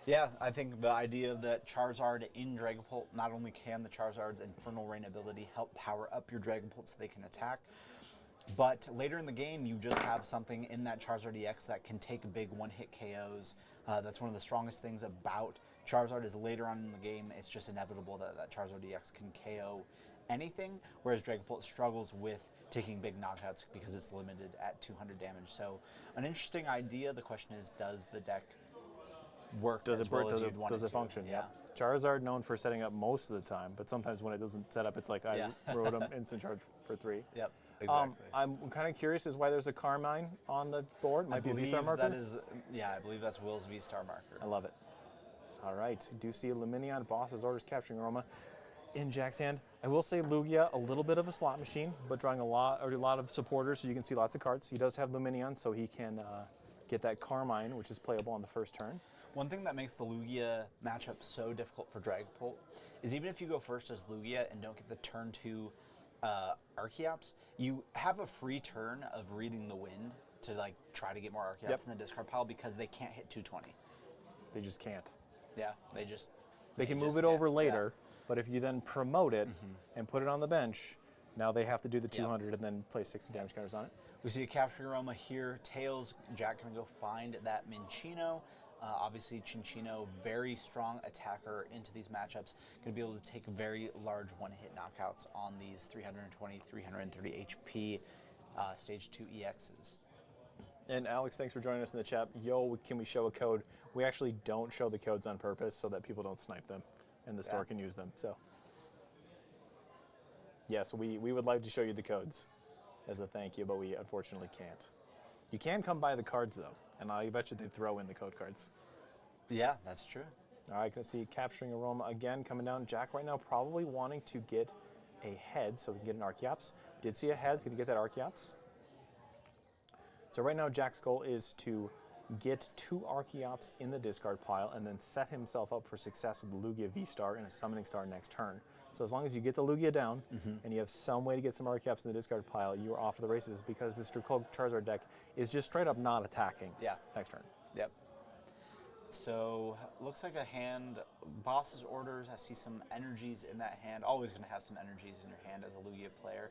Yeah, I think the idea that Charizard in Dragapult, not only can the Charizard's Infernal Rain ability help power up your Dragapult so they can attack, but later in the game you just have something in that Charizard EX that can take big one-hit KOs. That's one of the strongest things about Charizard is later on in the game, it's just inevitable that Charizard EX can KO anything, whereas Dragapult struggles with taking big knockouts because it's limited at 200 damage. So an interesting idea. The question is, does the deck work Does as it work? well as you'd want Does it it to? function? Yeah. Charizard known for setting up most of the time, but sometimes when it doesn't set up, it's like I wrote him instant charge for 3. Yep. Exactly. I'm kind of curious as why there's a Carmine on the board. Might be a V-Star marker. That is, I believe that's Will's V-Star marker. I love it. All right, do see a Luminion, Boss's Orders, Capturing Aroma in Jack's hand. I will say Lugia, a little bit of a slot machine, but drawing a lot of supporters, so you can see lots of cards. He does have Luminion, so he can get that Carmine, which is playable on the first turn. One thing that makes the Lugia matchup so difficult for Dragapult is even if you go first as Lugia and don't get the turn 2 Archeops, you have a free turn of reading the wind to like try to get more Archeops in the discard pile because they can't hit 220. They just can't. Yeah, they can move it over later, but if you then promote it and put it on the bench, now they have to do the 200 and then place 60 damage counters on it. We see a Capturing Aroma here. Tails, Jack gonna go find that Minccino. Obviously, Chinchino, very strong attacker into these matchups. Going to be able to take very large one-hit knockouts on these 320, 330 HP Stage 2 EXs. And Alex, thanks for joining us in the chat. Yo, can we show a code? We actually don't show the codes on purpose so that people don't snipe them and the store can use them. So Yes, we would like to show you the codes as a thank you, but we unfortunately can't. You can come by the cards though, and I bet you they throw in the code cards. Yeah, that's true. All right, gonna see Capturing Aroma again coming down. Jack right now probably wanting to get a head so we can get an Archeops. Did see a head, so gonna get that Archeops. So right now Jack's goal is to get 2 Archeops in the discard pile and then set himself up for success with the Lugia V-Star and a Summoning Star next turn. So as long as you get the Lugia down and you have some way to get some Archeops in the discard pile, you are off to the races because this Dracolic Charizard deck is just straight up not attacking next turn. Yep. So looks like a hand, boss's orders. I see some energies in that hand. Always going to have some energies in your hand as a Lugia player.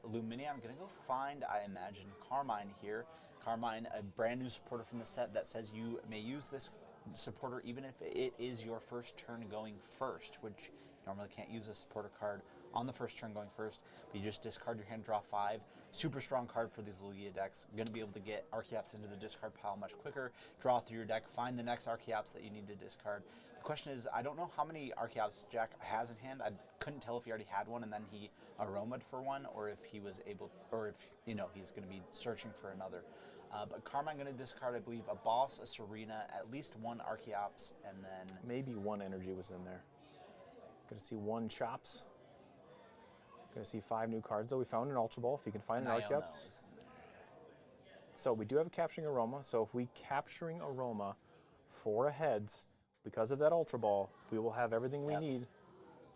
Luminia, I'm going to go find, I imagine, Carmine here. Carmine, a brand new supporter from the set that says you may use this supporter even if it is your first turn going first, which you normally can't use a supporter card on the first turn going first, but you just discard your hand, draw 5. Super strong card for these Lugia decks. You're going to be able to get Archeops into the discard pile much quicker, draw through your deck, find the next Archeops that you need to discard. The question is, I don't know how many Archeops Jack has in hand. I couldn't tell if he already had one and then he aromaed for one, or if he was able, or if, you know, he's going to be searching for another. But Carmine going to discard, I believe, a Boss, a Serena, at least one Archeops, and then Maybe one energy was in there. Gonna see 1 Chops. Gonna see 5 new cards though. We found an Ultra Ball if you can find an Iono Archeops. is in there. So we do have a Capturing Aroma. So if we Capturing Aroma for a heads, because of that Ultra Ball, we will have everything we need.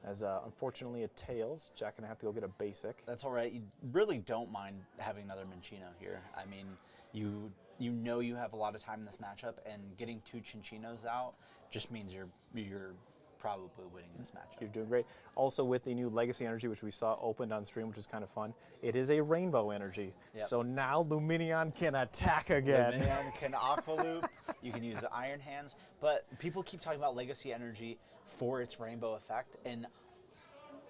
As unfortunately a Tails, Jack gonna have to go get a basic. That's all right. You really don't mind having another Minccino here. I mean, you know you have a lot of time in this matchup, and getting 2 Cinchinos out just means you're probably winning this matchup. You're doing great. Also with the new Legacy Energy, which we saw opened on stream, which is kind of fun, it is a Rainbow Energy. Yep. So now Luminion can attack again. Luminion can Aqua Loop. You can use Iron Hands, but people keep talking about Legacy Energy for its Rainbow effect, and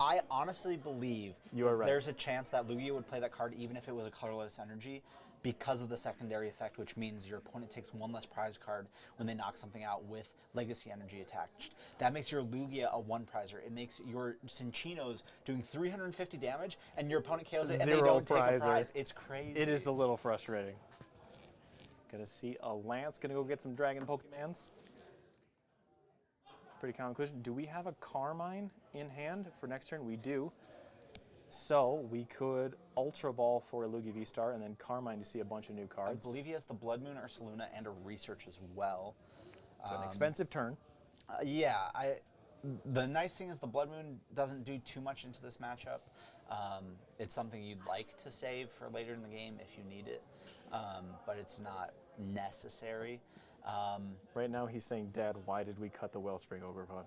I honestly believe You are right. there's a chance that Lugia would play that card even if it was a colorless energy, because of the secondary effect, which means your opponent takes 1 less prize card when they knock something out with Legacy Energy attached. That makes your Lugia a 1 prizer. It makes your Cinchinos doing 350 damage, and your opponent KOs it, and they 0 don't take a prizer. prize. It's crazy. It is a little frustrating. Gonna see a Lance gonna go get some Dragon Pokemans. Pretty common question. Do we have a Carmine in hand for next turn? We do. So we could Ultra Ball for a Lugia V-Star and then Carmine to see a bunch of new I cards. believe he has the Blood Moon, Ursaluna, and a Research as well. It's an expensive turn. Yeah, the nice thing is the Blood Moon doesn't do too much into this matchup. It's something you'd like to save for later in the game if you need it, but it's not necessary. Right now he's saying, Dad, why did we cut the Wellspring Overblood?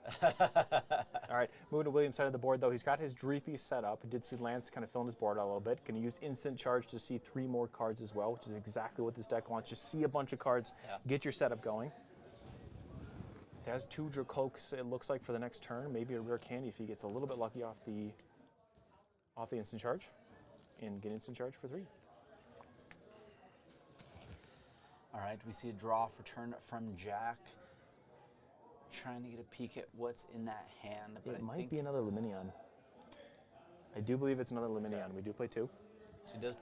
All right, moving to William's side of the board though, he's got his Dreepy set up. Did see Lance kind of filling his board out a little bit. Going to use Instant Charge to see 3 more cards as well, which is exactly what this deck wants. Just see a bunch of cards, get your setup going. Has 2 Dracokes, it looks like, for the next turn. Maybe a rare candy if he gets a little bit lucky off the Instant Charge. And get Instant Charge for 3. All right, we see a draw for turn from Jack. Trying to get a peek at what's in that hand. But It I might think be another Luminion. I do believe it's another Luminion. We do play 2. So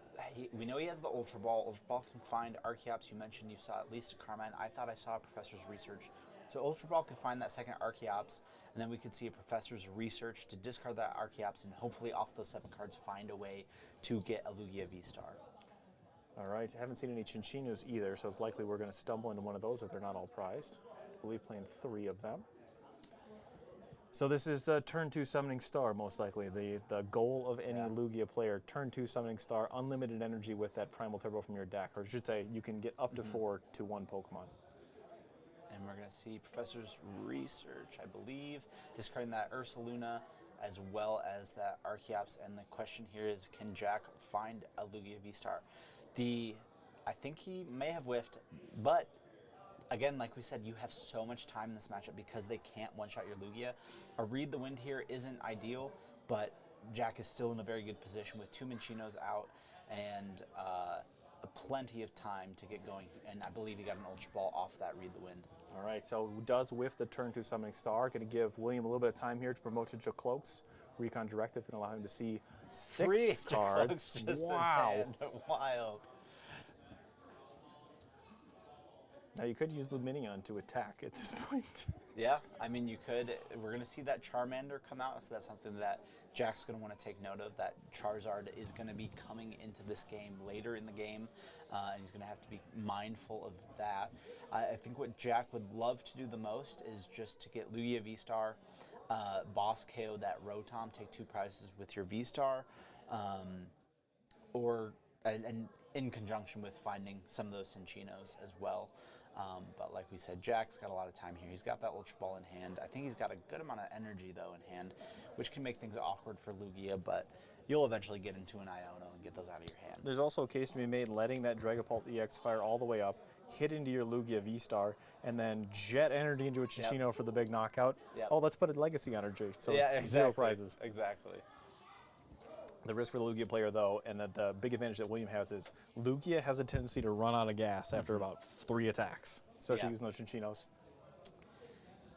we know he has the Ultra Ball. Ultra Ball can find Archeops. You mentioned you saw at least a Carmine. I thought I saw a Professor's Research. So Ultra Ball could find that second Archeops, and then we could see a Professor's Research to discard that Archeops, and hopefully off those 7 cards find a way to get a Lugia V-Star. All right, haven't seen any Cinchinos either, so it's likely we're going to stumble into one of those if they're not all prized. I believe playing 3 of them. So this is turn 2 Summoning Star, most likely. The goal of any Lugia player, turn 2 Summoning Star, unlimited energy with that Primal Turbo from your deck. Or I should say, you can get up to 4 to 1 Pokemon. And we're going to see Professor's Research, I believe, discarding that Ursaluna as well as that Archeops. And the question here is, can Jack find a Lugia V-Star? I think he may have whiffed, but again, like we said, you have so much time in this matchup because they can't one-shot your Lugia. A Read the Wind here isn't ideal, but Jack is still in a very good position with 2 Minchinos out and plenty of time to get going. And I believe he got an Ultra Ball off that Read the Wind. All right, so does whiff the turn 2 Summoning Star. Going to give William a little bit of time here to promote to Jacloaks. Recon Directive can allow him to see Three 6 cards. Dracloaks just in Wow. hand. Wild. Now you could use Luminion to attack at this point. Yeah, I mean, you could. We're going to see that Charmander come out, so that's something that Jack's going to want to take note of, that Charizard is going to be coming into this game later in the game, and he's going to have to be mindful of that. I think what Jack would love to do the most is just to get Lugia V-Star, boss KO that Rotom, take 2 prizes with your V-Star, and in conjunction with finding some of those Cinchinos as well. But like we said, Jack's got a lot of time here. He's got that Ultra Ball in hand. I think he's got a good amount of energy, though, in hand, which can make things awkward for Lugia, but you'll eventually get into an Iono and get those out of your hand. There's also a case to be made letting that Dragapult EX fire all the way up, hit into your Lugia V-Star, and then jet energy into a Cinchino for the big knockout. Yep. Oh, let's put a Legacy energy, so Yeah, it's exactly. 0 prizes. Exactly. The risk for the Lugia player, though, and the big advantage that William has is Lugia has a tendency to run out of gas after about 3 attacks, especially Yeah. using those Cinchinos.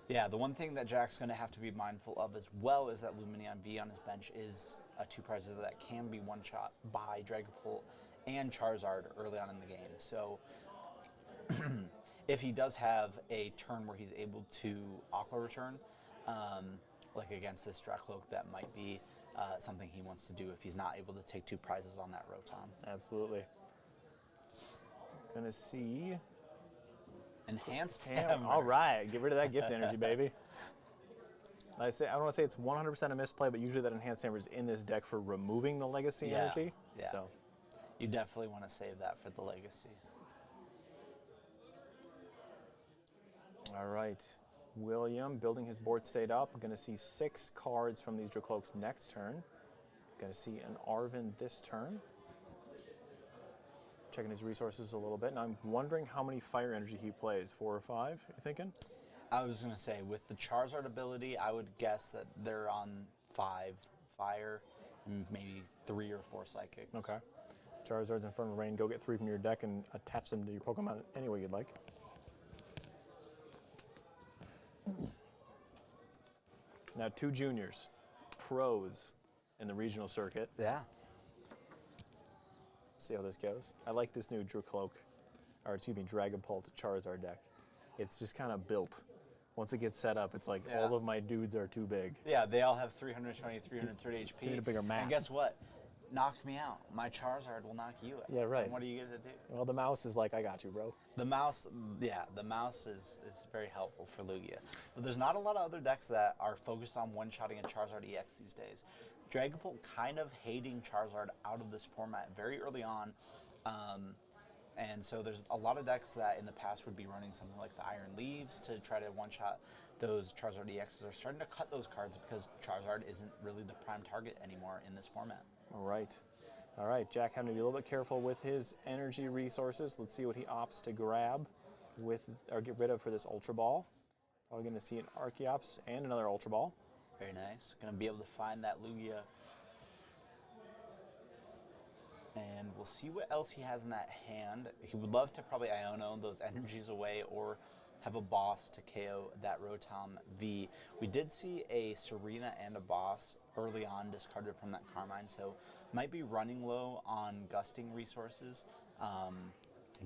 Yeah, the one thing that Jack's going to have to be mindful of as well is that Luminion V on his bench is a 2 prizes that can be one-shot by Dragapult and Charizard early on in the game. So if he does have a turn where he's able to Aqua Return, like against this Dracloak, that might be something he wants to do if he's not able to take 2 prizes on that Rotom. Absolutely. Gonna see. Enhanced Damn, Hammer. all right, get rid of that gift energy, baby. I don't want to say it's 100% a misplay, but usually that enhanced hammer is in this deck for removing the legacy Yeah, energy. yeah. So You definitely want to save that for the Legacy. all right, William building his board state up. Going to see 6 cards from these Dracloaks next turn. Going to see an Arven this turn. Checking his resources a little bit, and I'm wondering how many fire energy he plays. 4 or 5? You thinking? I was going to say, with the Charizard ability, I would guess that they're on 5 fire, and maybe 3 or 4 psychics. Okay. Charizard's Infernal Rain. Go get 3 from your deck and attach them to your Pokemon any way you'd like. Now 2 juniors, pros in the regional circuit. Yeah. See how this goes. I like this new Dracloak, or excuse me, Dragapult Charizard deck. It's just kind of built. Once it gets set up, it's like Yeah. all of my dudes are too big. Yeah, they all have 320, 330 HP. need a bigger map. And guess what? Knock me out. My Charizard will knock you out. Yeah, right. And what are you going to do? Well, the mouse is like, I got you, bro. The mouse, yeah, the mouse is very helpful for Lugia. But there's not a lot of other decks that are focused on one-shotting a Charizard EX these days. Dragapult kind of hating Charizard out of this format very early on. And so there's a lot of decks that in the past would be running something like the Iron Leaves to try to one-shot those Charizard EXs are starting to cut those cards because Charizard isn't really the prime target anymore in this format. All right. All right, Jack having to be a little bit careful with his energy resources. Let's see what he opts to grab with, or get rid of for this Ultra Ball. Probably going to see an Archeops and another Ultra Ball. Very nice. Going to be able to find that Lugia. And we'll see what else he has in that hand. He would love to probably Iono those energies away or have a boss to KO that Rotom V. We did see a Serena and a boss early on discarded from that Carmine, so might be running low on gusting resources,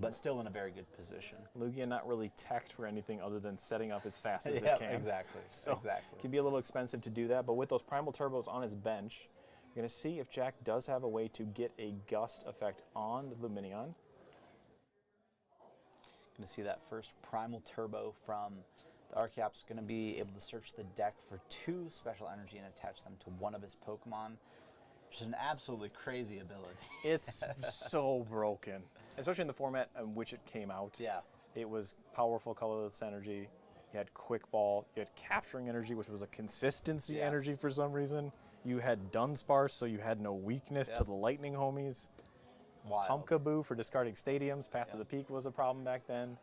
but still in a very good position. Lugia not really teched for anything other than setting up as fast as Yeah, it can. exactly. So Exactly. it can be a little expensive to do that, but with those Primal Turbos on his bench, you're going to see if Jack does have a way to get a gust effect on the Luminion. Going to see that first Primal Turbo from the Archeops. Going to be able to search the deck for 2 special energy and attach them to one of his Pokemon. Which is an absolutely crazy ability. It's so broken, especially in the format in which it came out. Yeah. It was powerful colorless energy. You had quick ball. You had capturing energy, which was a consistency Yeah. energy for some reason. You had Dunsparce, so you had no weakness to Yep. the lightning homies. Wild. Pumpkaboo for discarding stadiums. Path to the Peak was a problem back then.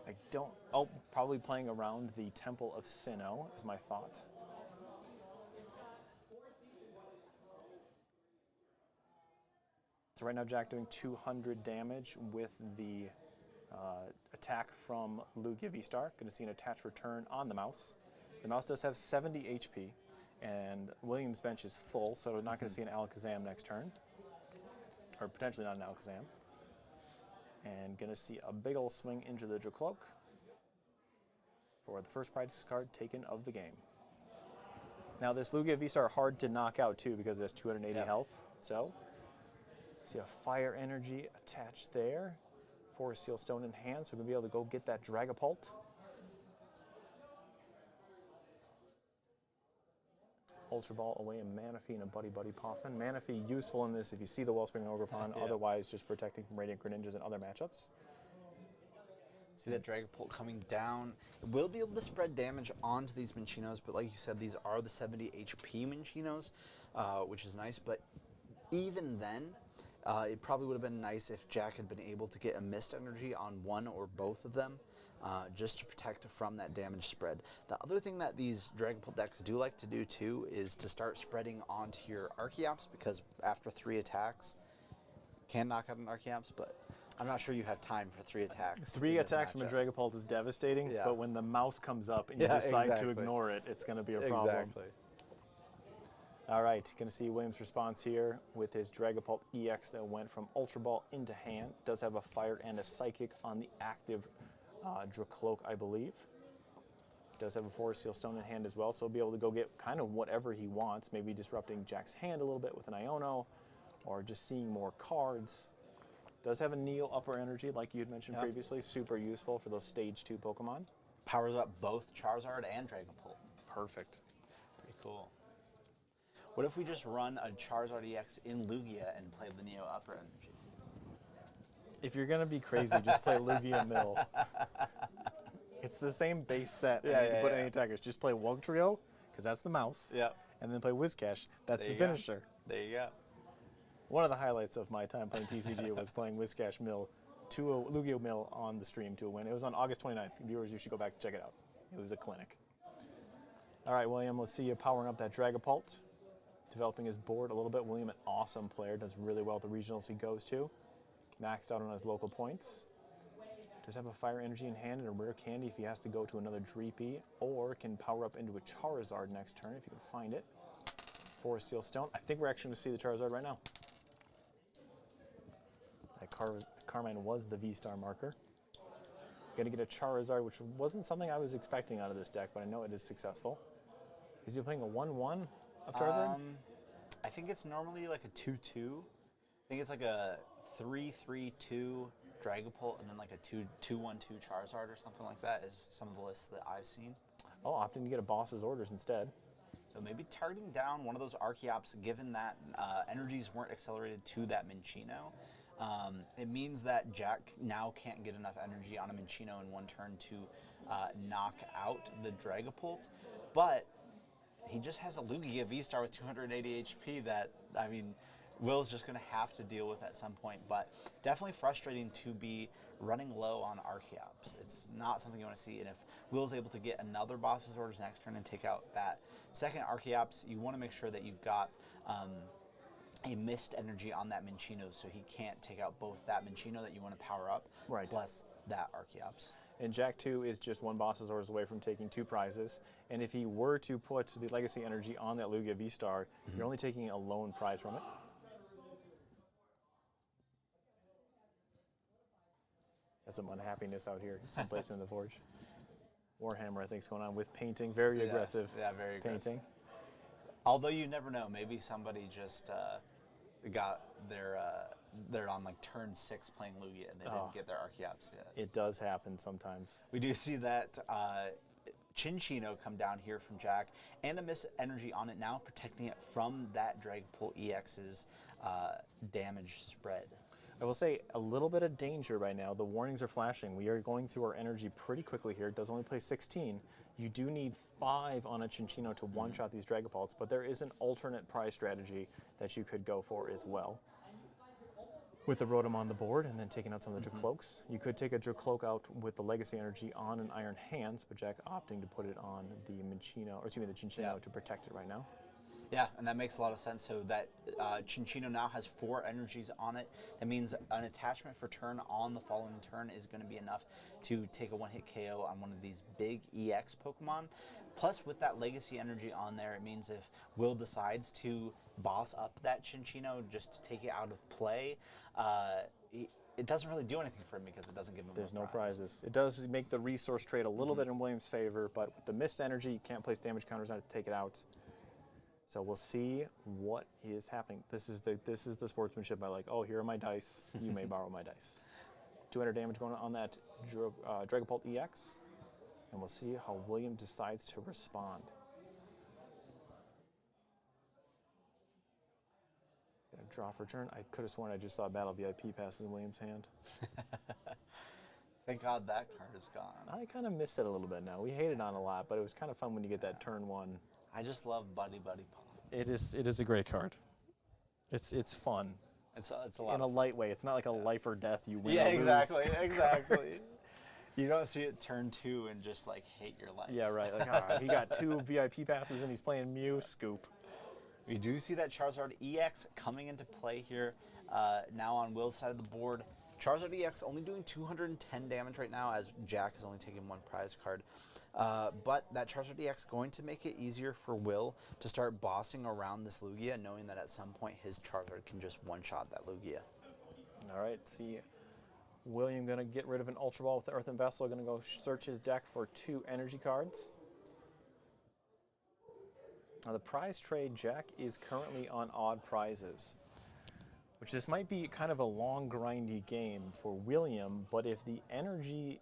I don't. Oh, probably playing around the Temple of Sinnoh is my thought. So right now, Jack doing 200 damage with the attack from Lugia V-Star. Going to see an attached return on the mouse. The mouse does have 70 HP. And Williams' bench is full, so we're not going to see an Alakazam next turn. Or potentially not an Alakazam. And going to see a big ol' swing into the Dracloak for the first prize card taken of the game. Now this Lugia V-Star hard to knock out too because it has 280 health. So, see a Fire Energy attached there. Forest Seal Stone in hand, so we're going to be able to go get that Dragapult. Ultra Ball away, a Manaphy and a Buddy Buddy Poffin. Manaphy useful in this if you see the Wellspring Ogerpon, otherwise just protecting from Radiant Greninjas and other matchups. See that Dragapult coming down. It will be able to spread damage onto these Minchinos, but like you said, these are the 70 HP Minchinos, which is nice. But even then, it probably would have been nice if Jack had been able to get a Mist Energy on one or both of them, just to protect from that damage spread. The other thing that these Dragapult decks do like to do too is to start spreading onto your Archeops, because after 3 attacks, can knock out an Archeops, but I'm not sure you have time for 3 attacks. 3 attacks from a Dragapult is devastating, but when the mouse comes up and you decide to ignore it, it's going to be a problem. Exactly. All right, going to see Williams' response here with his Dragapult EX that went from Ultra Ball into hand. Does have a Fire and a Psychic on the active Dracloak, I believe. Does have a Forest Seal Stone in hand as well, so he'll be able to go get kind of whatever he wants, maybe disrupting Jack's hand a little bit with an Iono, or just seeing more cards. Does have a Neo Upper Energy, like you had mentioned previously, super useful for those Stage 2 Pokemon. Powers up both Charizard and Dragapult. Perfect. Pretty cool. What if we just run a Charizard EX in Lugia and play the Neo Upper Energy? If you're going to be crazy, just play Lugia Mill. It's the same base set, and you can put any attackers. Just play Wugtrio, because that's the mouse, and then play Whiscash. That's the finisher. There you go. One of the highlights of my time playing TCG was playing Whiscash Mill to a Lugia Mill on the stream to a win. It was on August 29th. Viewers, you should go back and check it out. It was a clinic. All right, William, let's see you powering up that Dragapult. Developing his board a little bit. William, an awesome player, does really well at the regionals he goes to. Maxed out on his local points. Does have a Fire Energy in hand and a Rare Candy if he has to go to another Dreepy, or can power up into a Charizard next turn if you can find it. Forest Seal Stone. I think we're actually going to see the Charizard right now. That Carmine was the V-Star marker. Going to get a Charizard, which wasn't something I was expecting out of this deck, but I know it is successful. Is he playing a 1/1 of Charizard? I think it's normally like a 2/2. I think it's like a 3/3/2 Dragapult and then like a 2/1/2 Charizard or something like that is some of the lists that I've seen. Oh, opting to get a Boss's Orders instead. So maybe targeting down one of those Archeops, given that energies weren't accelerated to that Minchino. It means that Jack now can't get enough energy on a Minchino in one turn to knock out the Dragapult, but he just has a Lugia V-Star with 280 HP that, I mean, Will's just going to have to deal with at some point, but definitely frustrating to be running low on Archeops. It's not something you want to see, and if Will's able to get another Boss's Orders next turn and take out that second Archeops, you want to make sure that you've got a Mist Energy on that Minchino, so he can't take out both that Minchino that you want to power up, plus that Archeops. And Jack 2 is just one Boss's Orders away from taking 2 prizes. And if he were to put the Legacy Energy on that Lugia V-Star, you're only taking a lone prize from it. That's some unhappiness out here, someplace in the Forge. Warhammer, I think, is going on with painting. Very aggressive very painting. Aggressive. Although you never know, maybe somebody just got they're on like turn 6 playing Lugia and they didn't get their Archeops yet. It does happen sometimes. We do see that Chinchino come down here from Jack and a Mist Energy on it now, protecting it from that Dragapult EX's damage spread. I will say a little bit of danger right now. The warnings are flashing. We are going through our energy pretty quickly here. It does only play 16. You do need 5 on a Chinchino to one-shot these Dragapults, but there is an alternate prize strategy that you could go for as well. With the Rotom on the board and then taking out some of the Dracloaks. You could take a Dracloak out with the Legacy Energy on an Iron Hands, but Jack opting to put it on the Minchino, or excuse me, the Chinchino to protect it right now. Yeah, and that makes a lot of sense. So that Cinccino now has 4 energies on it. That means an attachment for turn on the following turn is going to be enough to take a one-hit KO on one of these big EX Pokemon. Plus, with that Legacy energy on there, it means if Will decides to boss up that Cinccino just to take it out of play, it doesn't really do anything for him because it doesn't give him There's more no prizes. It does make the resource trade a little bit in William's favor, but with the missed energy, you can't place damage counters on it to take it out. So we'll see what is happening. This is the sportsmanship. I like. Oh, here are my dice. You may borrow my dice. 200 damage going on that Dragapult EX, and we'll see how William decides to respond. Gonna draw for turn. I could have sworn I just saw Battle VIP passes in William's hand. Thank God that card is gone. I kind of miss it a little bit now. We hated on it a lot, but it was kind of fun when you get that turn one. I just love Buddy Buddy Pong. It is a great card. It's fun. It's a lot In a of light way. It's not like a life or death. You win. Yeah, or lose. exactly. You don't see it turn 2 and just like hate your life. Yeah, right. Like he got 2 VIP passes and he's playing Mew. Scoop. We do see that Charizard EX coming into play here. Now on Will's side of the board. Charizard EX only doing 210 damage right now, as Jack is only taking 1 prize card. But that Charizard EX going to make it easier for Will to start bossing around this Lugia, knowing that at some point his Charizard can just one-shot that Lugia. All right. See, William gonna get rid of an Ultra Ball with the Earthen Vessel. Gonna go search his deck for 2 energy cards. Now the prize trade, Jack is currently on odd prizes, which this might be kind of a long, grindy game for William, but if the energy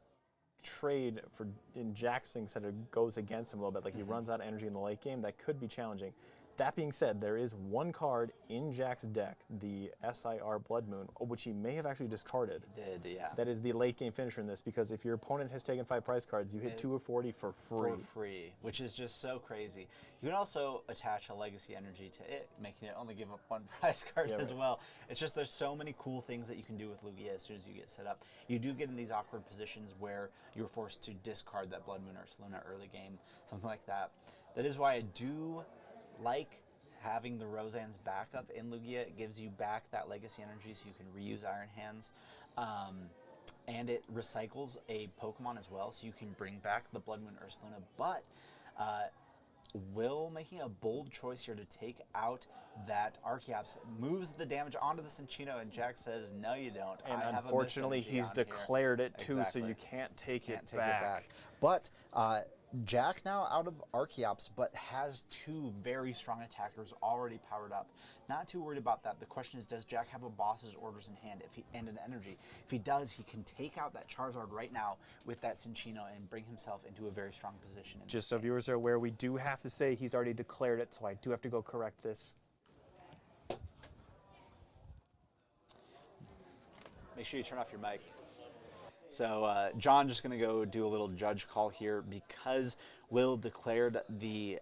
trade for in Jack's thing said it goes against him a little bit, like he runs out of energy in the late game, that could be challenging. That being said, there is 1 card in Jack's deck, the SIR Blood Moon, which he may have actually discarded. Yeah. That is the late game finisher in this, because if your opponent has taken 5 prize cards, you hit 2 of 40 for free. For free, which is just so crazy. You can also attach a Legacy energy to it, making it only give up 1 prize card as well. It's just there's so many cool things that you can do with Lugia as soon as you get set up. You do get in these awkward positions where you're forced to discard that Blood Moon or Saluna early game, something like that. That is why I do like having the Roseanne's backup in Lugia. It gives you back that Legacy energy so you can reuse Iron Hands. And it recycles a Pokemon as well, so you can bring back the Blood Moon Ursaluna. But Will making a bold choice here to take out that Archeops moves the damage onto the Cinccino, and Jack says, no you don't. And I have a unfortunately, Mist Energy he's on here." declared it too, Exactly. so you can't take it Take back. it back. But Jack now out of Archeops, but has 2 very strong attackers already powered up. Not too worried about that. The question is, does Jack have a boss's orders in hand and an energy? If he does, he can take out that Charizard right now with that Cinccino and bring himself into a very strong position. Just so viewers are aware, we do have to say he's already declared it, so I do have to go correct this. Make sure you turn off your mic. So John just going to go do a little judge call here because Will declared the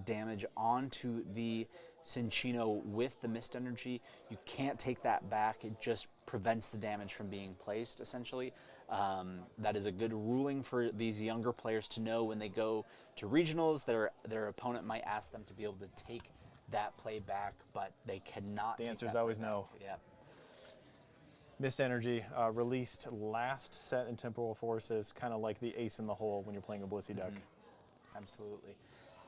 damage onto the Cinccino with the Mist Energy. You can't take that back. It just prevents the damage from being placed, essentially. That is a good ruling for these younger players to know when they go to regionals. Their opponent might ask them to be able to take that play back, but they cannot. The take answer is that always play back. no. Yeah. Mist Energy, released last set in Temporal Forces, kind of like the ace in the hole when you're playing a Blissey deck. Absolutely.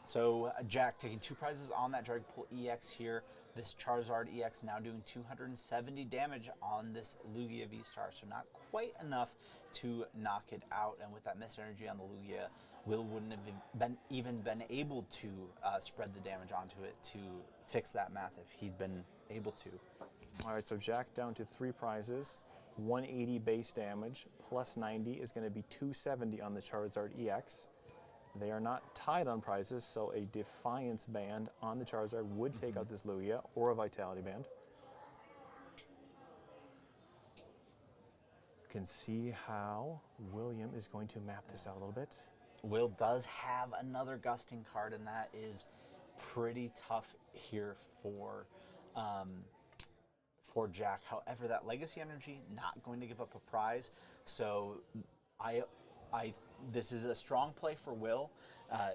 So Jack taking 2 prizes on that Dragapult EX here. This Charizard EX now doing 270 damage on this Lugia V-Star, so not quite enough to knock it out. And with that Mist Energy on the Lugia, Will wouldn't have even been able to spread the damage onto it to fix that math if he'd been able to. All right, so Jack down to 3 prizes, 180 base damage, plus 90 is going to be 270 on the Charizard EX. They are not tied on prizes, so a Defiance band on the Charizard would take out this Lugia, or a Vitality band. You can see how William is going to map this out a little bit. Will does have another Gusting card, and that is pretty tough here for Jack. However, that Legacy Energy not going to give up a prize, so This is a strong play for Will,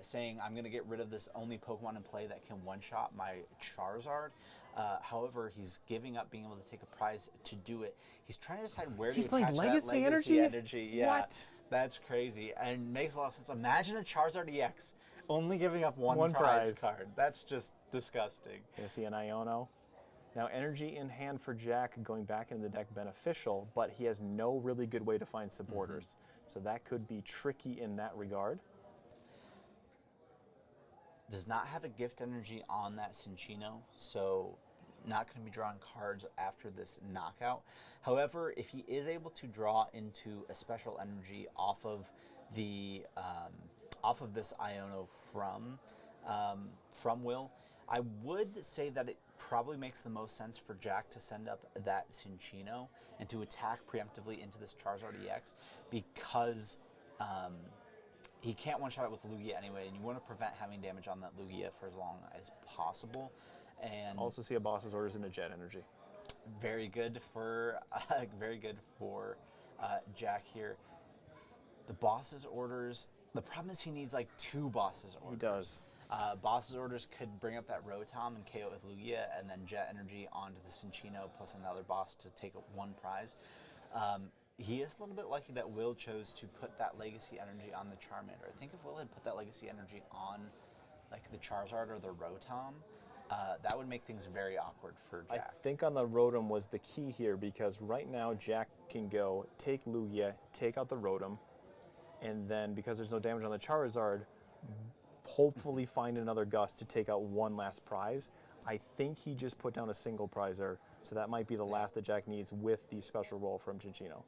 saying I'm going to get rid of this only Pokemon in play that can one-shot my Charizard. However, he's giving up being able to take a prize to do it. He's trying to decide where He's to playing attach Legacy that Energy? energy. Yeah, What? That's crazy and makes a lot of sense. Imagine a Charizard EX only giving up one prize. card. That's just disgusting. You see an Iono. Now, energy in hand for Jack going back into the deck beneficial, but he has no really good way to find supporters. So that could be tricky in that regard. Does not have a gift energy on that Cinccino, so not going to be drawing cards after this knockout. However, if he is able to draw into a special energy off of the this Iono from Will, I would say that it probably makes the most sense for Jack to send up that Cinccino and to attack preemptively into this Charizard EX because he can't one-shot it with Lugia anyway, and you want to prevent having damage on that Lugia for as long as possible. And Also see a boss's orders in a jet energy. very good for Jack here. The boss's orders. The problem is he needs like 2 boss's orders. He does. Boss's orders could bring up that Rotom and KO with Lugia, and then jet energy onto the Cinccino plus another boss to take 1 prize. He is a little bit lucky that Will chose to put that Legacy energy on the Charmander. I think if Will had put that Legacy energy on like the Charizard or the Rotom, that would make things very awkward for I Jack. think on the Rotom was the key here because right now Jack can go take Lugia, take out the Rotom, and then because there's no damage on the Charizard, hopefully find another Gust to take out one last prize. I think he just put down a single prizer, so that might be the last that Jack needs with the special roll from Cinccino.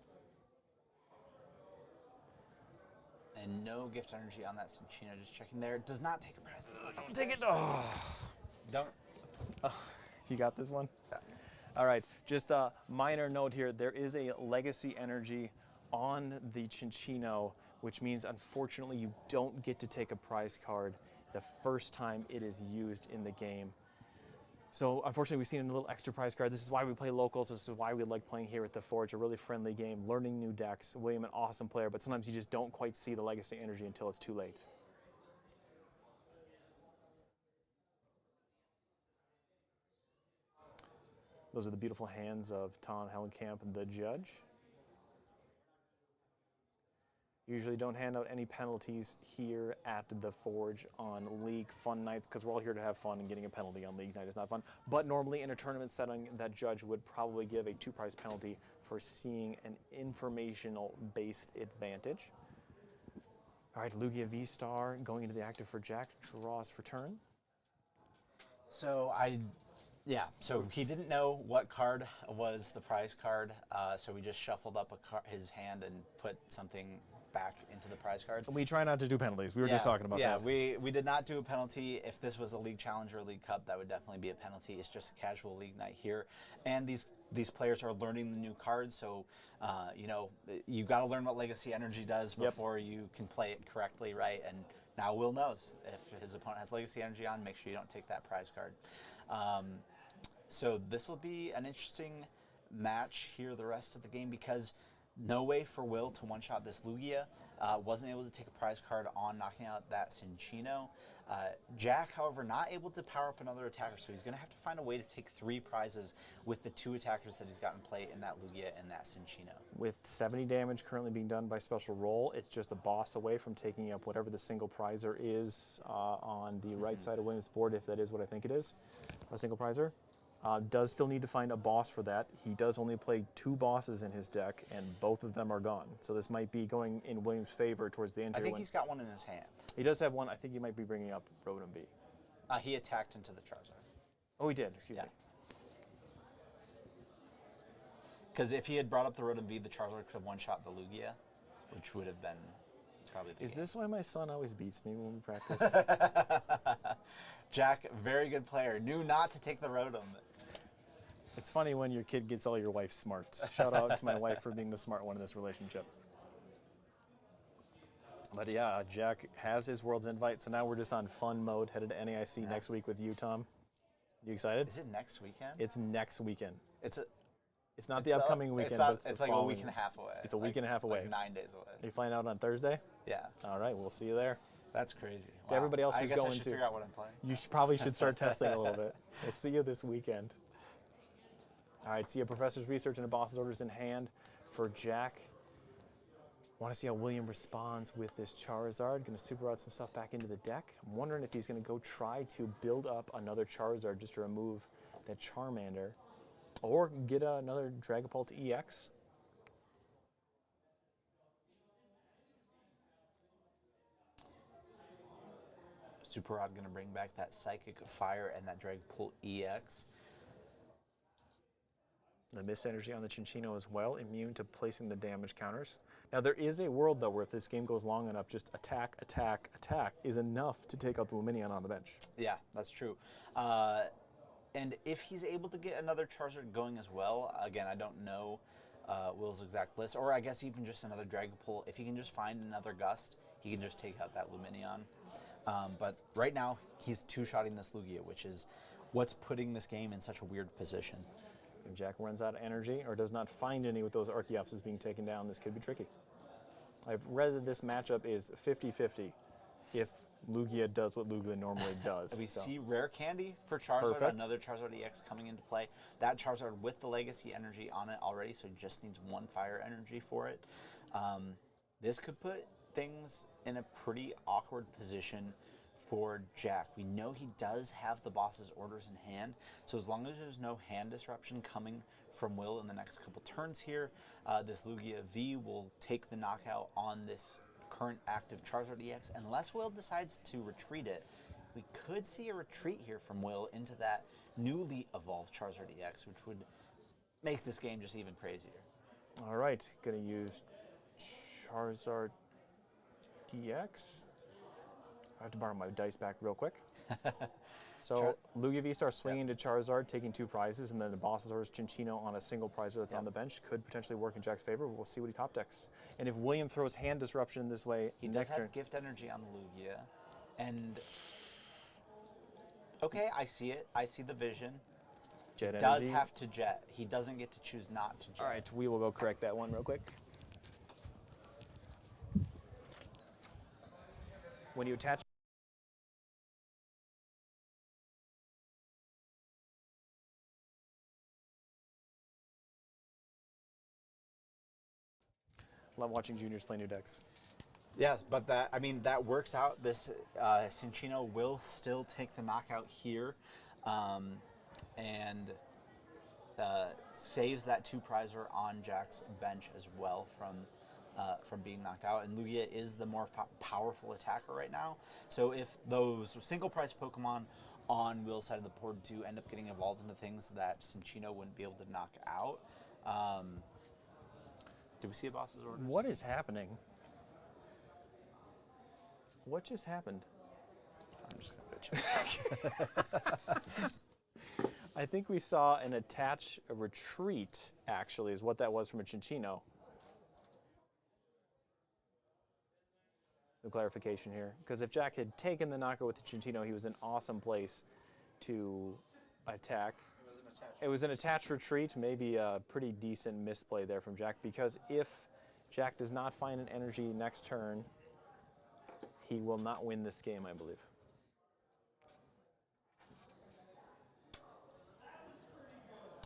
And no gift energy on that Cinccino, just checking there. Does not take a prize. Take it. Oh. Don't. You got this one? Yeah. All right, just a minor note here. There is a Legacy energy on the Cinccino, which means unfortunately you don't get to take a prize card the first time it is used in the game. So unfortunately we've seen a little extra prize card. This is why we play locals. This is why we like playing here at the Forge, a really friendly game, learning new decks. William, an awesome player, but sometimes you just don't quite see the Legacy energy until it's too late. Those are the beautiful hands of Tom Hellenkamp, the judge. Usually don't hand out any penalties here at the Forge on League Fun Nights because we're all here to have fun, and getting a penalty on League Night is not fun. But normally in a tournament setting, that judge would probably give a 2-prize penalty for seeing an informational-based advantage. All right, Lugia V-Star going into the active for Jack, draws for turn. So he didn't know what card was the prize card, so we just shuffled up his hand and put something back into the prize cards. We try not to do penalties. We were just talking about that. Yeah, we did not do a penalty. If this was a League Challenge or League Cup, that would definitely be a penalty. It's just a casual league night here, and these players are learning the new cards, so you got to learn what Legacy Energy does before you can play it correctly, right? And now Will knows if his opponent has Legacy Energy on, make sure you don't take that prize card. So this will be an interesting match here the rest of the game because no way for Will to one-shot this Lugia. Wasn't able to take a prize card on knocking out that Cinccino. Jack, however, not able to power up another attacker, so he's going to have to find a way to take 3 prizes with the 2 attackers that he's got in play in that Lugia and that Cinccino. With 70 damage currently being done by special roll, it's just a boss away from taking up whatever the single prizer is on the right side of William's board, if that is what I think it is, a single prizer. Does still need to find a boss for that. He does only play 2 bosses in his deck, and both of them are gone. So this might be going in William's favor towards the end I here. think he's got one in his hand. He does have one. I think he might be bringing up Rotom B. He attacked into the Charizard. Oh, he did. Excuse me. Because if he had brought up the Rotom V, the Charizard could have one-shot the Lugia, which would have been probably the Is game. this why my son always beats me when we practice? Jack, very good player, knew not to take the Rotom. It's funny when your kid gets all your wife's smarts. Shout out to my wife for being the smart one in this relationship. But yeah, Jack has his World's Invite, so now we're just on fun mode, headed to NAIC next week with you, Tom. You excited? Is it next weekend? It's next weekend. It's a It's not the upcoming weekend, It's, but not, it's, it's the like a following. week and a half away. It's a week and a half away. Like 9 days away. Are you flying out on Thursday? Yeah. All right, we'll see you there. That's crazy. To everybody else I who's guess going I should to- figure out what I'm playing. You probably should start testing a little bit. We'll see you this weekend. All right, see a Professor's Research and a Boss's Orders in hand for Jack. Want to see how William responds with this Charizard. Going to super out some stuff back into the deck. I'm wondering if he's going to go try to build up another Charizard just to remove that Charmander. Or get another Dragapult EX. Super Rod going to bring back that Psychic Fire and that Dragapult EX. The Mist Energy on the Cinccino as well, immune to placing the damage counters. Now there is a world though where if this game goes long enough, just attack, attack, attack is enough to take out the Lumineon on the bench. Yeah, that's true. And if he's able to get another Charizard going as well, again, I don't know Will's exact list, or I guess even just another Dragapult. If he can just find another Gust, he can just take out that Lumineon. But right now, he's two-shotting this Lugia, which is what's putting this game in such a weird position. If Jack runs out of energy or does not find any with those Archeopsis being taken down, this could be tricky. I've read that this matchup is 50-50 if Lugia does what Lugia normally does. We So, see Rare Candy for Charizard, Perfect. another Charizard EX coming into play. That Charizard with the Legacy energy on it already, so it just needs one Fire energy for it. This could put things in a pretty awkward position for Jack. We know he does have the boss's orders in hand, so as long as there's no hand disruption coming from Will in the next couple turns here, this Lugia V will take the knockout on this current active Charizard EX. Unless Will decides to retreat it, we could see a retreat here from Will into that newly evolved Charizard EX, which would make this game just even crazier. all right, going to use Charizard DX. I have to borrow my dice back real quick. So Lugia V-Star swinging to Charizard, taking 2 prizes, and then the boss's orders Cinccino on a single prizer that's on the bench could potentially work in Jack's favor. We'll see what he top decks. And if William throws hand disruption this way, He does next have turn, gift energy on the Lugia, and okay, I see it. I see the vision. Jet Does Energy. have to jet. He doesn't get to choose not to jet. All right, we will go correct that one real quick. When you attach love watching juniors play new decks. Yes, but that works out. This Cinccino will still take the knockout here, and saves that 2 prizer on Jack's bench as well from being knocked out. And Lugia is the more powerful attacker right now. So if those single prize Pokemon on Will's side of the board do end up getting evolved into things that Cinccino wouldn't be able to knock out. Do we see a boss's orders? What is happening? What just happened? I'm just gonna go check. I think we saw an attach a retreat, actually, is what that was from a Cinccino. No clarification here. Because if Jack had taken the knockout with the Cinccino, he was in an awesome place to attack. It was an attached retreat, maybe a pretty decent misplay there from Jack, because if Jack does not find an energy next turn, he will not win this game, I believe.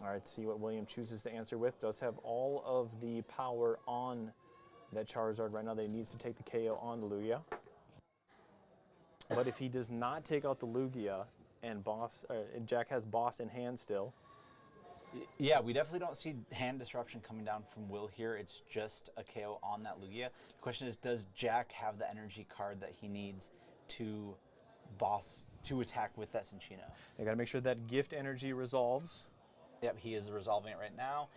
All right, see what William chooses to answer with. Does have all of the power on that Charizard right now that he needs to take the KO on the Lugia. But if he does not take out the Lugia and Jack has boss in hand still, Yeah, we definitely don't see hand disruption coming down from Will here. It's just a KO on that Lugia. The question is, does Jack have the energy card that he needs to attack with that Cinccino? they got to make sure that gift energy resolves. Yep, he is resolving it right now.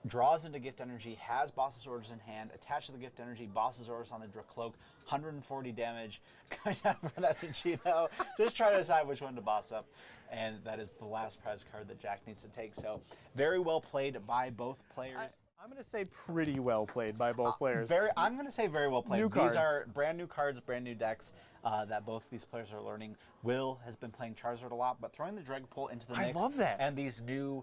Draws into gift energy, has boss's orders in hand, attached to the gift energy, boss's orders on the Dracloak, 140 damage coming out for that Cinccino. Just try to decide which one to boss up. And that is the last prize card that Jack needs to take. So very well played by both players. I'm going to say pretty well played by both players. I'm going to say very well played. New These cards. are brand new cards, brand new decks that both these players are learning. Will has been playing Charizard a lot, but throwing the Dragapult into the I mix love that. and these new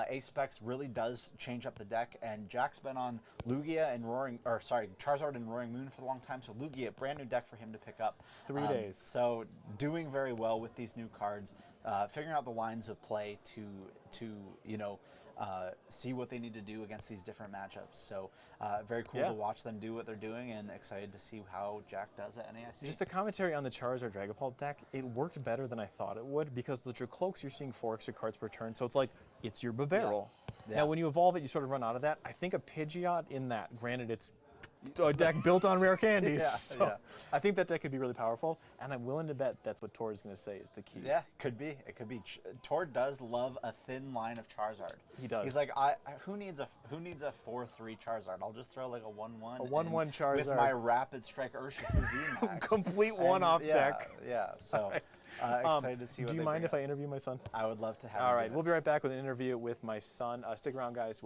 ace specs really does change up the deck. And Jack's been on Lugia and Charizard and Roaring Moon for a long time, so Lugia, brand new deck for him to pick up. 3 days. So doing very well with these new cards, figuring out the lines of play to see what they need to do against these different matchups. So very cool Yeah. to watch them do what they're doing, and excited to see how Jack does at NAIC. Just a commentary on the Charizard Dragapult deck. It worked better than I thought it would because the Dracloaks, you're seeing 4 extra cards per turn, so it's like, it's your Barrel. Yeah. Now, when you evolve it, you sort of run out of that. I think a Pidgeot in that, granted it's a deck built on rare candies, Yeah, so yeah. I think that deck could be really powerful, and I'm willing to bet that's what Tor is going to say is the key. Yeah, could be. It could be. Tord does love a thin line of Charizard. He does. He's like, who needs a 4/3 Charizard? I'll just throw like a 1/1. A 1/1 Charizard. with my Rapid Strike Urshifu VMAX. Complete one-off yeah, deck. Yeah. So excited to see what Do you they mind bring if up. I interview my son? I would love to have. All you right, do we'll that. be right back with an interview with my son. Stick around, guys.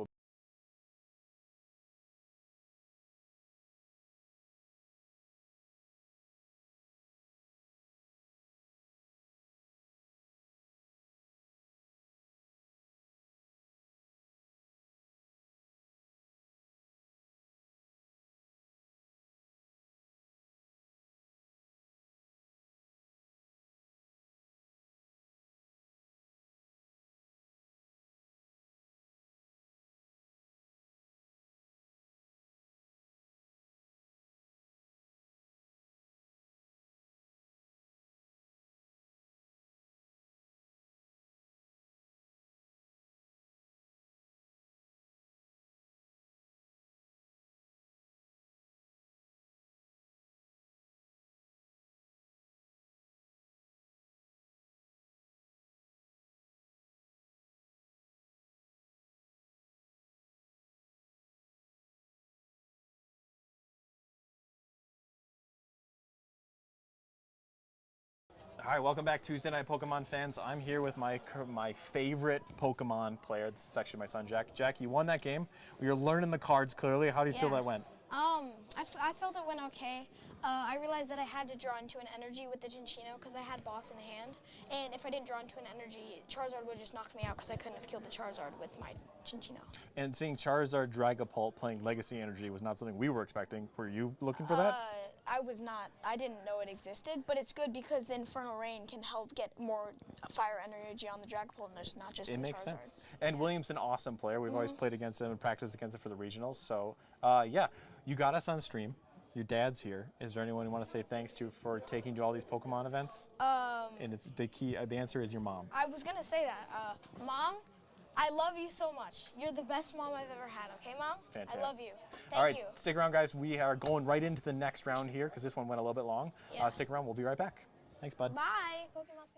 All right, welcome back, Tuesday Night Pokemon fans. I'm here with my favorite Pokemon player. This is actually my son, Jack. Jack, you won that game. You're learning the cards clearly. How do you feel Yeah. that went? I felt it went okay. I realized that I had to draw into an energy with the Cinccino because I had Boss in hand. And if I didn't draw into an energy, Charizard would just knock me out because I couldn't have killed the Charizard with my Cinccino. And seeing Charizard Dragapult playing Legacy Energy was not something we were expecting. Were you looking for that? I was not. I didn't know it existed, but it's good because the Infernal Rain can help get more fire energy on the Dragapult and it's not just It the makes Charizard. sense. And William's an awesome player. We've always played against him and practiced against him for the regionals. So, yeah, you got us on stream. Your dad's here. Is there anyone you want to say thanks to for taking you to all these Pokemon events? And it's the key. The answer is your mom. I was gonna say that. Mom, I love you so much. You're the best mom I've ever had. Okay, Mom? Fantastic. I love you. Thank All right, you. stick around, guys. We are going right into the next round here because this one went a little bit long. Yeah. Stick around. We'll be right back. Thanks, bud. Bye, Pokemon fans.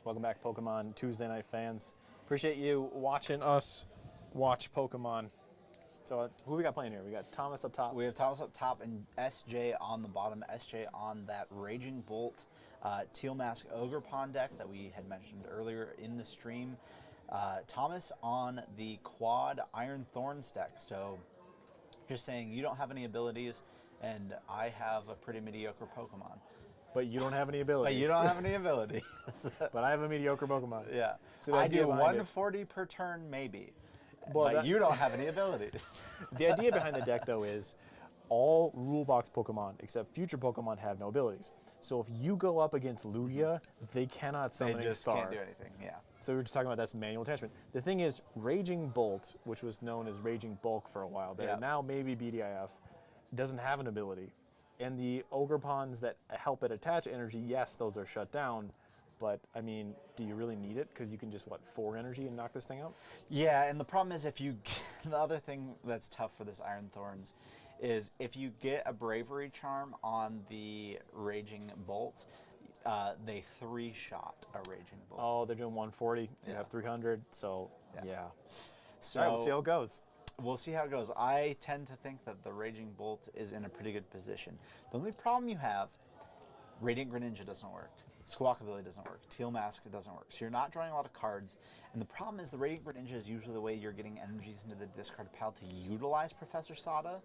Welcome back, Pokemon Tuesday Night fans. Appreciate you watching us watch Pokemon. So who we got playing here? We got Thomas up top. We have Thomas up top and SJ on the bottom. SJ on that Raging Bolt Teal Mask Ogerpon deck that we had mentioned earlier in the stream. Thomas on the quad Iron Thorns deck. So just saying you don't have any abilities and I have a pretty mediocre Pokemon. But you don't have any abilities. But you don't have any abilities. But I have a mediocre Pokemon. Yeah. So the I idea do behind it- 140 per turn, maybe. Well, but that- you don't have any abilities. The idea behind the deck, though, is all rule box Pokemon except future Pokemon have no abilities. So if you go up against Lugia, they cannot They summon just Star. can't do anything. Yeah. So we were just talking about that's manual attachment. The thing is, Raging Bolt, which was known as Raging Bulk for a while there, Yeah. now maybe BDIF, doesn't have an ability. And the Ogerpons that help it attach energy, yes, those are shut down. But, I mean, do you really need it? Because you can just, 4 energy and knock this thing out? Yeah, and the problem is if you, the other thing that's tough for this Iron Thorns is if you get a Bravery Charm on the Raging Bolt, they 3-shot a Raging Bolt. Oh, they're doing 140. You Yeah. have 300. So, yeah. So All right, we'll see how it goes. we'll see how it goes. I tend to think that the Raging Bolt is in a pretty good position. The only problem you have, Radiant Greninja doesn't work. Squawkabilly doesn't work. Teal Mask doesn't work. So you're not drawing a lot of cards. And the problem is the Radiant Greninja is usually the way you're getting energies into the discard pile to utilize Professor Sada.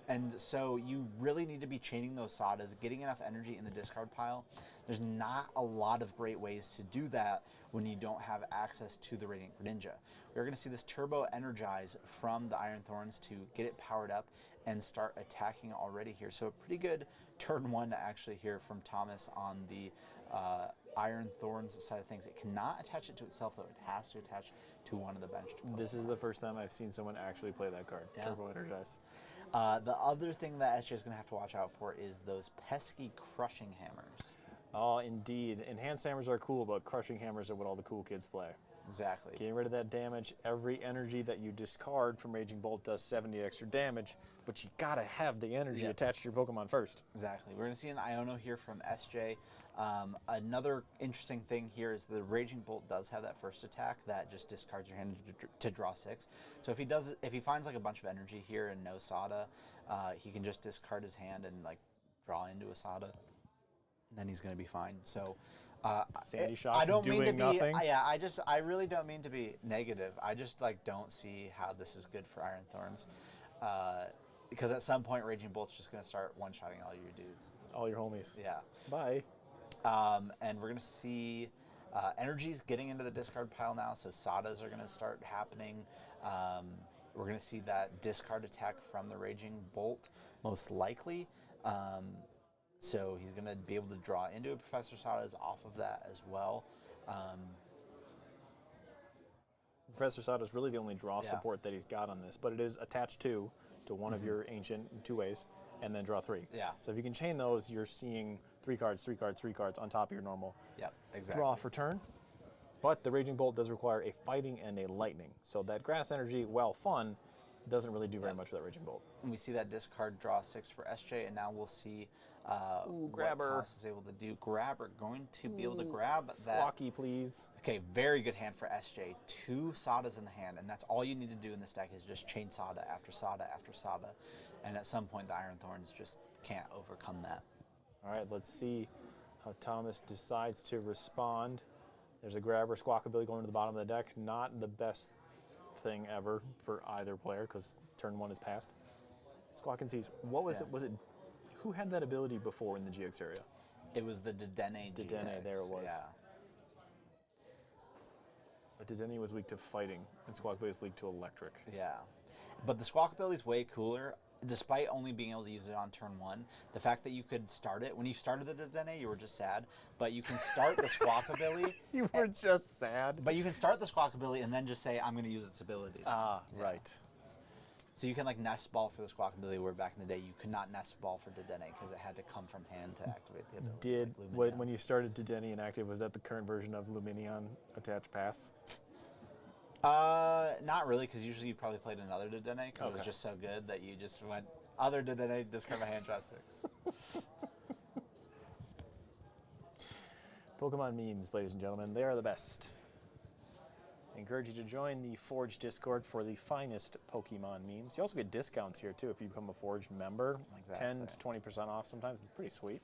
And so you really need to be chaining those Sadas, getting enough energy in the discard pile. There's not a lot of great ways to do that when you don't have access to the Radiant Greninja. We're going to see this Turbo Energize from the Iron Thorns to get it powered up and start attacking already here. So a pretty good turn 1 actually here from Thomas on the Iron Thorns side of things. It cannot attach it to itself though. It has to attach to one of the benched This is the first time I've seen someone actually play that card. Yeah. Turbo Energize. The other thing that SJ is going to have to watch out for is those pesky Crushing Hammers. Oh, indeed. Enhanced hammers are cool, but crushing hammers are what all the cool kids play. Exactly. Getting rid of that damage, every energy that you discard from Raging Bolt does 70 extra damage, but you gotta have the energy Yeah. attached to your Pokemon first. Exactly. We're going to see an Iono here from SJ. Another interesting thing here is the Raging Bolt does have that first attack that just discards your hand to draw 6. So if he finds like a bunch of energy here and no Sada, he can just discard his hand and like draw into a Sada. And then he's going to be fine. So Sandy I Shock's don't mean to doing be. nothing. I really don't mean to be negative. I just like don't see how this is good for Iron Thorns, because at some point Raging Bolt's just going to start one-shotting all your dudes. All your homies. Yeah. Bye. And we're going to see energies getting into the discard pile now, so Sadas are going to start happening. We're going to see that discard attack from the Raging Bolt, most likely. So he's going to be able to draw into a Professor Sadas off of that as well. Professor Sada is really the only draw Yeah. support that he's got on this, but it is attached to one of your ancient in 2 ways, and then draw 3. Yeah. So if you can chain those, you're seeing 3 cards, 3 cards, 3 cards on top of your normal Yep, exactly. draw for turn. But the Raging Bolt does require a fighting and a lightning. So that grass energy, while fun, doesn't really do very much for that Raging Bolt. And we see that discard draw 6 for SJ, and now we'll see what Grabber. Thomas is able to do. Grabber going to be able to grab that. Squawky, please. Okay, very good hand for SJ. 2 Sadas in the hand, and that's all you need to do in this deck is just chain Sada after Sada after Sada. And at some point, the Iron Thorns just can't overcome that. All right, let's see how Thomas decides to respond. There's a Grabber, Squawkabilly going to the bottom of the deck. Not the best thing ever for either player because turn 1 is passed. Squawk and Seize. What was Yeah. it? Was it? Who had that ability before in the GX area? It was the Dedenne. Dedenne, GX, there it was. Yeah. But Dedenne was weak to fighting, and Squawkabilly was weak to electric. Yeah. But the Squawkabilly is way cooler. Despite only being able to use it on turn 1, the fact that you could start it, when you started the Dedenne, you were just sad, but you can start the Squawkabilly, You were just sad. but you can start the Squawkabilly and then just say, I'm going to use its ability. Ah, Yeah. right. So you can like nest ball for the Squawkabilly, where back in the day you could not nest ball for Dedenne because it had to come from hand to activate the ability. Did like Lumineon. when you started Dedenne inactive, was that the current version of Luminion attached pass? Not really, because usually you probably played another Dedenne because it was Okay. just so good that you just went, other Dedenne, discard my hand, draw 6. Pokemon memes, ladies and gentlemen, they are the best. I encourage you to join the Forge Discord for the finest Pokemon memes. You also get discounts here too if you become a Forge member, like 10 to 20% off sometimes. It's pretty sweet.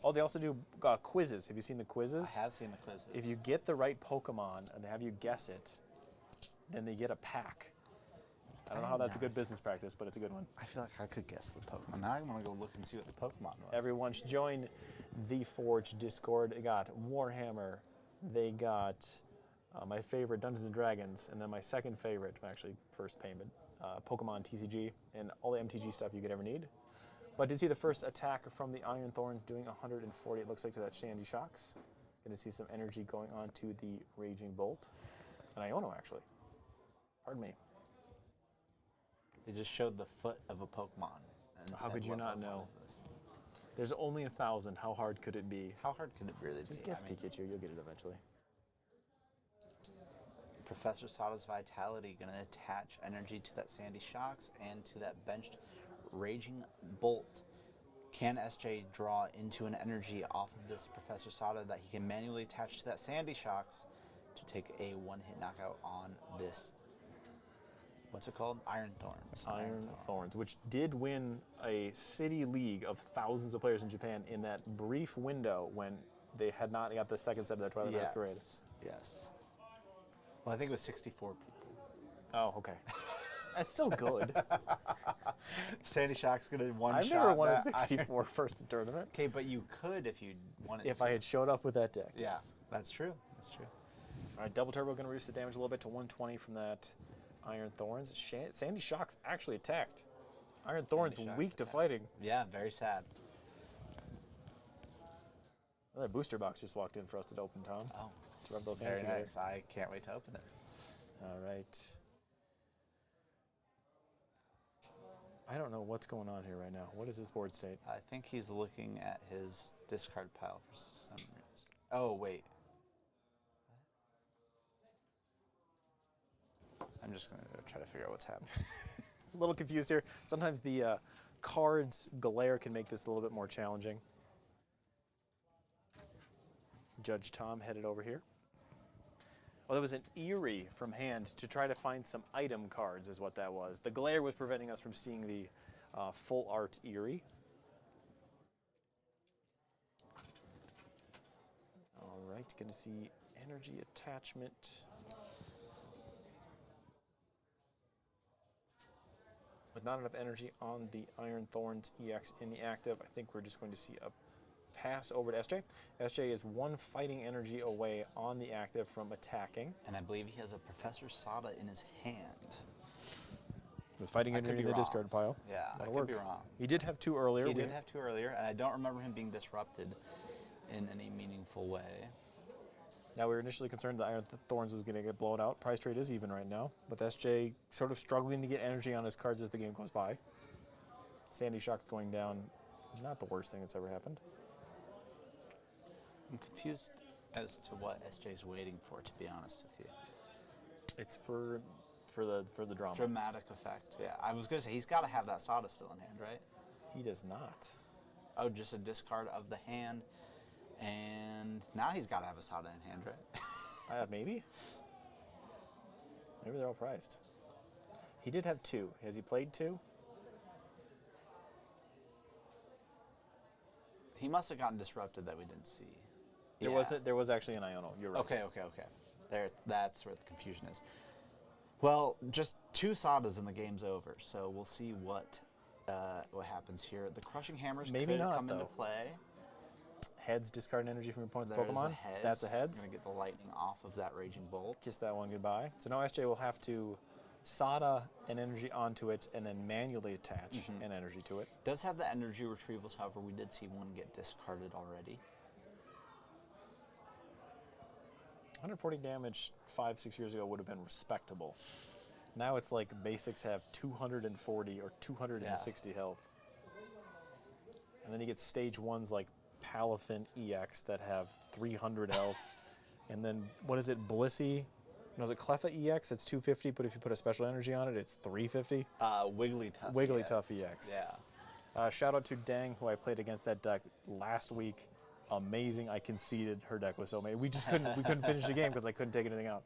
Oh, they also do quizzes. Have you seen the quizzes? I have seen the quizzes. If you get the right Pokemon and they have you guess it, then they get a pack. I don't know how that's a good business practice, but it's a good one. I feel like I could guess the Pokemon. Now I'm gonna go look and see what the Pokemon was. Everyone should join the Forge Discord. They got Warhammer. They got my favorite, Dungeons and Dragons, and then my second favorite, actually first payment, Pokemon TCG, and all the MTG stuff you could ever need. But to see the first attack from the Iron Thorns doing 140, it looks like to that Sandy Shocks. Going to see some energy going on to the Raging Bolt. And Iono, actually. Pardon me. They just showed the foot of a Pokemon. And How said, could you "What not Pokemon know? is this?" There's only 1,000. How hard could it be? How hard could it really be? Just guess I mean, Pikachu. You'll get it eventually. Professor Sada's Vitality going to attach energy to that Sandy Shocks and to that benched Raging Bolt. Can SJ draw into an energy off of this Professor Sada that he can manually attach to that Sandy Shocks to take a one-hit knockout on this, what's it called? Iron Thorns. Iron Thorns, which did win a city league of thousands of players in Japan in that brief window when they had not got the second set of their Twilight Masquerade. Yes. Well, I think it was 64 people. Oh, okay. That's still good. Sandy Shock's going to one-shot I've never won a that 64 first tournament. Okay, but you could if you wanted to. If I had showed up with that deck. Yeah, Yes. that's true. That's true. All right, Double Turbo going to reduce the damage a little bit to 120 from that Iron Thorns. Sandy Shocks actually attacked. Iron Thorns Shocks weak to attacked. fighting. Yeah, very sad. Another booster box just walked in for us to open, Tom. Oh, Rub those very hands together. nice. I can't wait to open it. All right. I don't know what's going on here right now. What is his board state? I think he's looking at his discard pile for some reason. Oh, wait. I'm just going to try to figure out what's happening. A little confused here. Sometimes the cards glare can make this a little bit more challenging. Judge Tom headed over here. Well, that was an Eerie from hand to try to find some item cards is what that was. The glare was preventing us from seeing the full art Eerie. All right, going to see energy attachment. With not enough energy on the Iron Thorns EX in the active, I think we're just going to see a pass over to SJ. SJ is one fighting energy away on the active from attacking. And I believe he has a Professor Sada in his hand. With fighting I could energy be in the wrong. discard pile. Yeah, That'll I could work. be wrong. He did have two earlier. He did have two earlier, and I don't remember him being disrupted in any meaningful way. Now, we were initially concerned that Iron Thorns was going to get blown out. Price trade is even right now, with SJ sort of struggling to get energy on his cards as the game goes by. Sandy Shock's going down. Not the worst thing that's ever happened. I'm confused as to what SJ's waiting for, to be honest with you. It's for the drama. Dramatic effect. Yeah, I was going to say, he's got to have that Sada still in hand, right? He does not. Oh, just a discard of the hand. And now he's got to have a Sada in hand, right? Maybe. Maybe they're all prized. He did have two. Has he played two? He must have gotten disrupted that we didn't see. There was actually an Iono. You're right. Okay. That's where the confusion is. Well, just two Sadas and the game's over. So we'll see what happens here. The Crushing Hammers Maybe could not, come into though. play. Heads discard energy from your opponent's There's Pokemon. a heads. That's a heads. Gonna get the lightning off of that Raging Bolt. Kiss that one goodbye. So now SJ will have to Sada an energy onto it and then manually attach an energy to it. Does have the energy retrievals, however, we did see one get discarded already. 140 damage 5-6 years ago would have been respectable. Now it's like basics have 240 or 260 health. And then you get stage ones like Palafin EX that have 300 health. And then, what is it, Blissey? No, is it Cleffa EX? It's 250, but if you put a special energy on it, it's 350. Wigglytuff. Wigglytuff EX. Yeah. Shout out to Dang, who I played against that deck last week. amazing. I conceded her deck was so amazing. We couldn't finish the game because I couldn't take anything out.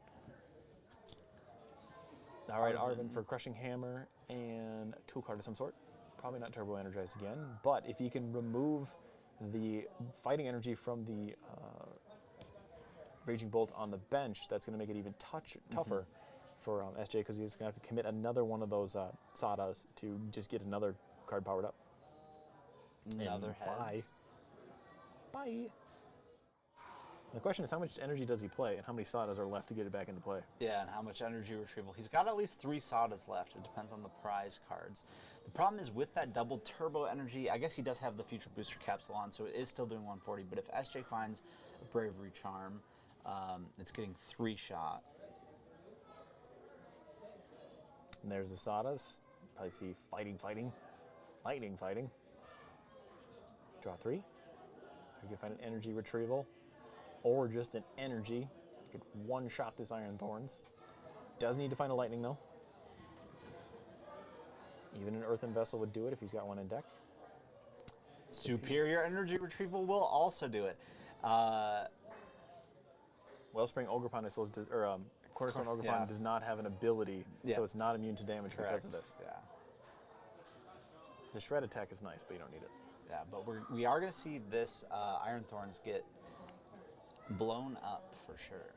All right, Arvin for Crushing Hammer and tool card of some sort. Probably not Turbo Energize again, but if he can remove the fighting energy from the Raging Bolt on the bench, that's going to make it even tougher for SJ, because he's going to have to commit another one of those Sadas to just get another card powered up. Another heads. Bye. The question is, how much energy does he play, and how many Sadas are left to get it back into play? Yeah, and how much energy retrieval. He's got at least 3 Sadas left. It depends on the prize cards. The problem is with that double turbo energy, I guess he does have the future booster capsule on, so it is still doing 140. But if SJ finds a Bravery Charm, it's getting 3 shot. And there's the Sadas. Probably see fighting, lightning fighting. Draw 3. You can find an energy retrieval, or just an energy. You could one-shot this Iron Thorns. Does need to find a lightning though. Even an Earthen Vessel would do it if he's got one in deck. Superior energy retrieval will also do it. Wellspring Ogrepon, I suppose, or Cornerstone Ogrepon Yeah. does not have an ability, Yeah. so it's not immune to damage because of Correct. this. Yeah. The Shred attack is nice, but you don't need it. Yeah, but we are going to see this Iron Thorns get blown up for sure.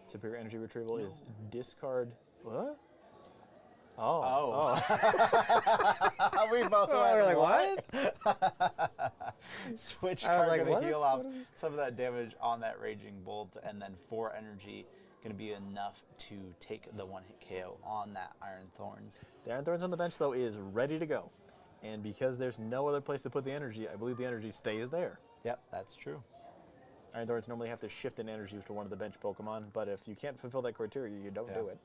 Superior energy retrieval is discard. What? Oh. Oh. We both went, what? Switch I was card like, going what to is- heal off what is- some of that damage on that Raging Bolt, and then 4 energy going to be enough to take the one-hit KO on that Iron Thorns. The Iron Thorns on the bench, though, is ready to go. And because there's no other place to put the energy, I believe the energy stays there. Yep, that's true. Iron Thorns normally have to shift an energy to one of the bench Pokemon, but if you can't fulfill that criteria, you don't do it.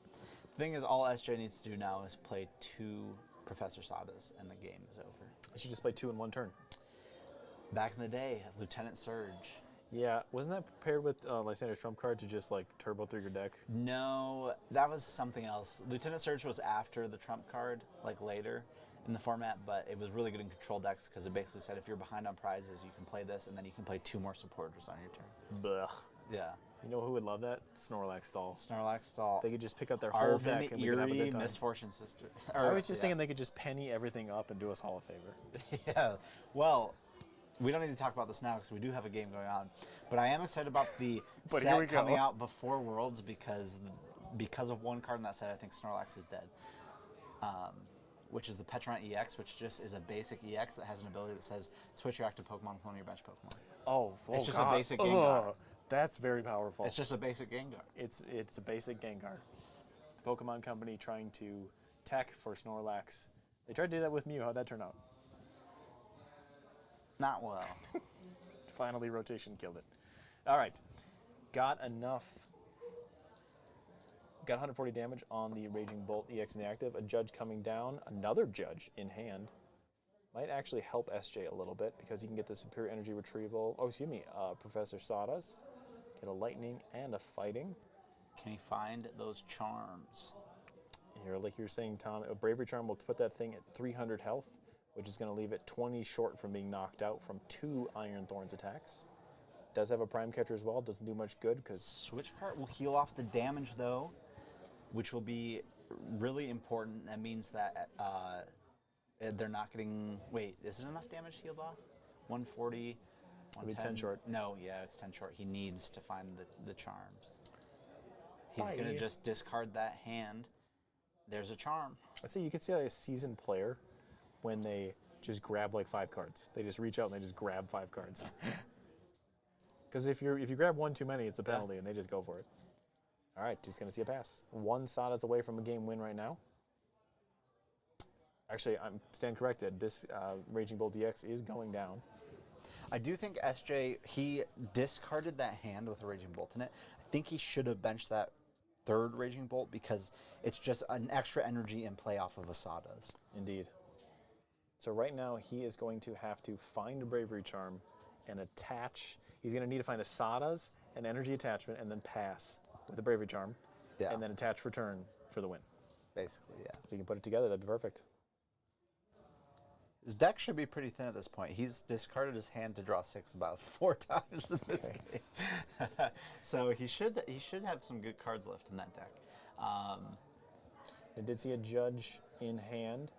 The thing is, all SJ needs to do now is play 2 Professor Sadas, and the game is over. You should just play 2 in 1 turn. Back in the day, Lieutenant Surge. Yeah, wasn't that paired with Lysander's Trump card to just like turbo through your deck? No, that was something else. Lieutenant Surge was after the Trump card, like later in the format, but it was really good in control decks because it basically said if you're behind on prizes, you can play this, and then you can play 2 more supporters on your turn. Blech. Yeah. You know who would love that? Snorlax Stall. Snorlax Stall. They could just pick up their whole deck Arvin, and we could have a Eerie, good time. Misfortune Sister. I was just thinking they could just penny everything up and do us all a favor. Yeah. Well, we don't need to talk about this now because we do have a game going on. But I am excited about the But here we set go. coming out before Worlds because of one card in that set, I think Snorlax is dead. Which is the Petron EX, which just is a basic EX that has an ability that says switch your active Pokemon with one of your bench Pokemon. It's just a basic Gengar. That's very powerful. It's just a basic Gengar. It's a basic Gengar. The Pokemon Company trying to tech for Snorlax. They tried to do that with Mew. How'd that turn out? Not well. Finally, rotation killed it. All right. Got 140 damage on the Raging Bolt EX in the active. A Judge coming down. Another Judge in hand. Might actually help SJ a little bit because he can get the Superior Energy Retrieval. Oh, excuse me. Professor Sadas. Get a Lightning and a Fighting. Can he find those charms? Here, like you were saying, Tom, a Bravery Charm will put that thing at 300 health, which is going to leave it 20 short from being knocked out from 2 Iron Thorns attacks. Does have a Prime Catcher as well. Doesn't do much good because Switch Card will heal off the damage though, which will be really important. That means that they're not getting. Wait, is it enough damage healed off? 140. It'll be 10 110? short. No, yeah, it's 10 short. He needs to find the charms. He's Bye. gonna just discard that hand. There's a charm. I'd say you could see like a seasoned player when they just grab like 5 cards. They just reach out and they just grab 5 cards. Because if you grab one too many, it's a penalty, and they just go for it. All right, just gonna see a pass. 1 Sadas away from a game win right now. Actually, I'm stand corrected. This Raging Bolt DX is going down. I do think SJ, he discarded that hand with a Raging Bolt in it. I think he should have benched that 3rd Raging Bolt because it's just an extra energy in play off of Asada's. Indeed. So right now he is going to have to find a Bravery Charm and attach. He's going to need to find a Sadas, an energy attachment, and then pass with a Bravery Charm, Yeah. and then attach for turn for the win. Basically, yeah. If you can put it together, that'd be perfect. His deck should be pretty thin at this point. He's discarded his hand to draw 6 about 4 times in this game. So he should have some good cards left in that deck. I did see a Judge in hand.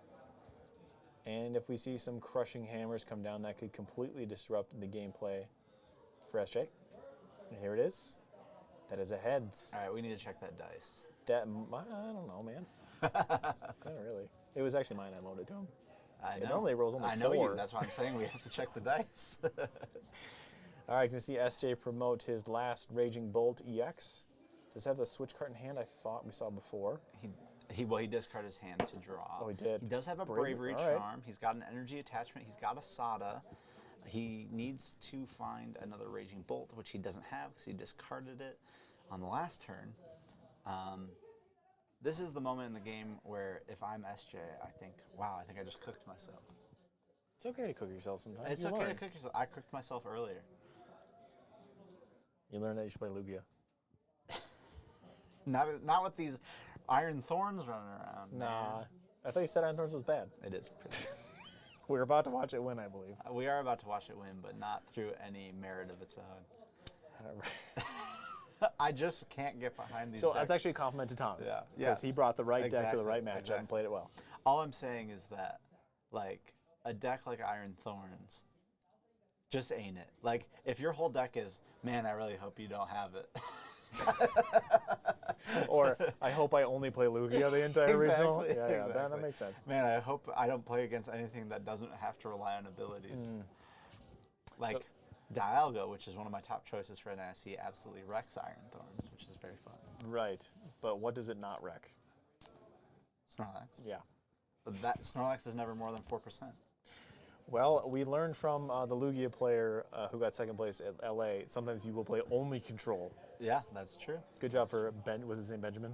And if we see some Crushing Hammers come down, that could completely disrupt the gameplay for SJ. And here it is. That is a heads. All right, we need to check that dice. That, I don't know, man. Not really. It was actually mine. I loaned it to him. I It know. normally rolls only I know 4. you. That's why I'm saying we have to check the dice. All right, can see SJ promote his last Raging Bolt EX. Does have the switch card in hand I thought we saw before. He discarded his hand to draw. Oh, he did. He does have a Bravery, Bravery all right. Charm. He's got an Energy Attachment. He's got a Sada. He needs to find another Raging Bolt, which he doesn't have because he discarded it on the last turn. This is the moment in the game where if I'm SJ, I think, wow, I think I just cooked myself. It's okay to cook yourself sometimes. It's You okay learn. to cook yourself. I cooked myself earlier. You learn that you should play Lugia. Not with these Iron Thorns running around. Nah. man. I thought you said Iron Thorns was bad. It is pretty. We're about to watch it win, I believe. We are about to watch it win, but not through any merit of its own. I just can't get behind these So decks. that's actually a compliment to Thomas. Yeah. Because Yes. he brought the right deck to Exactly. the right matchup and Exactly. played it well. All I'm saying is that, like, a deck like Iron Thorns just ain't it. Like, if your whole deck is, man, I really hope you don't have it. Or I hope I only play Lugia the entire regional. Yeah, yeah, that exactly. makes sense. Man, I hope I don't play against anything that doesn't have to rely on abilities. Like Dialga, which is one of my top choices for NIC, absolutely wrecks Iron Thorns, which is very fun. Right. But what does it not wreck? Snorlax. Yeah. But that Snorlax is never more than 4%. Well, we learned from the Lugia player who got second place at LA, sometimes you will play only control. Yeah, that's true. Good job for Ben. Was his name Benjamin?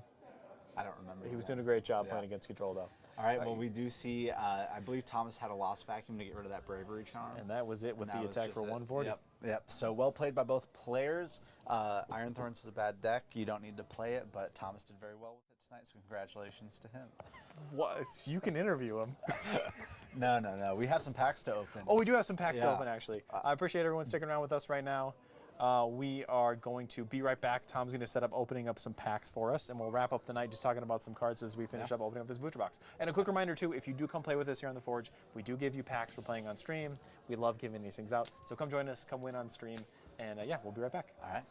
I don't remember. He who was it doing a great job Yeah. playing against control, though. All right, well, we do see, I believe Thomas had a Lost Vacuum to get rid of that Bravery Charm. And that was it with And the that was attack just for it. 140. Yep. So well played by both players. Iron Thorns is a bad deck. You don't need to play it, but Thomas did very well with it tonight, so congratulations to him. What? You can interview him. No. We have some packs to open. Oh, we do have some packs to Yeah. open, actually. I appreciate everyone sticking around with us right now. We are going to be right back. Tom's going to set up opening up some packs for us, and we'll wrap up the night just talking about some cards as we finish up opening up this booster box. And a quick reminder, too, if you do come play with us here on The Forge, we do give you packs for playing on stream. We love giving these things out. So come join us, come win on stream, and yeah, we'll be right back. All right.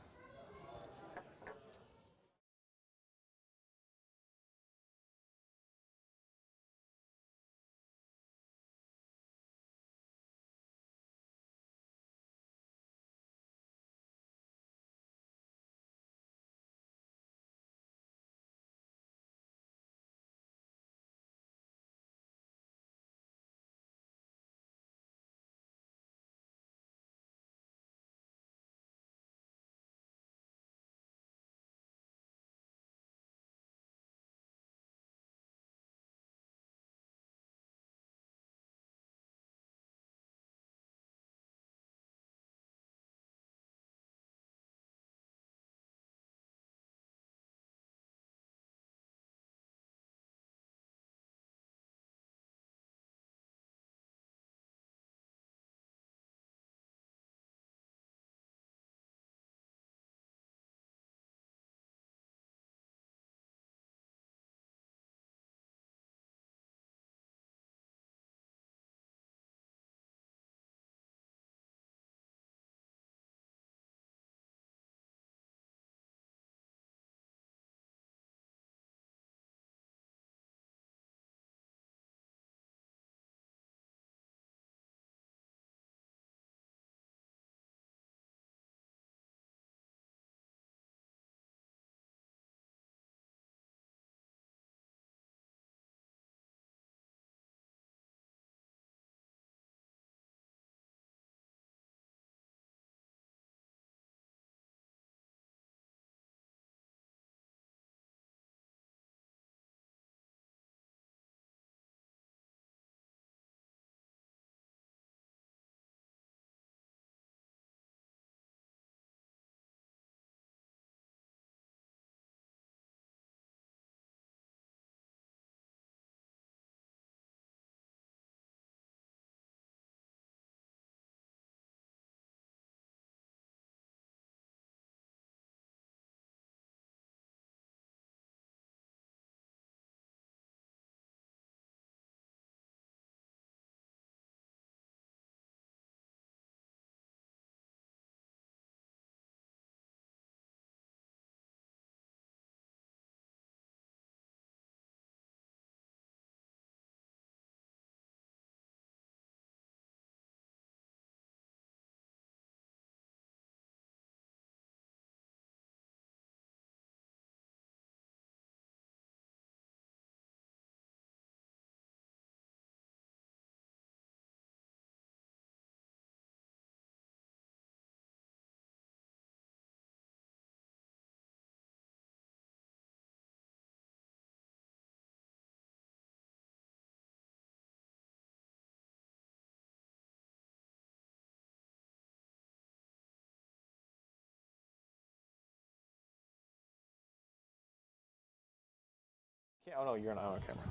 Oh no, you're not on camera.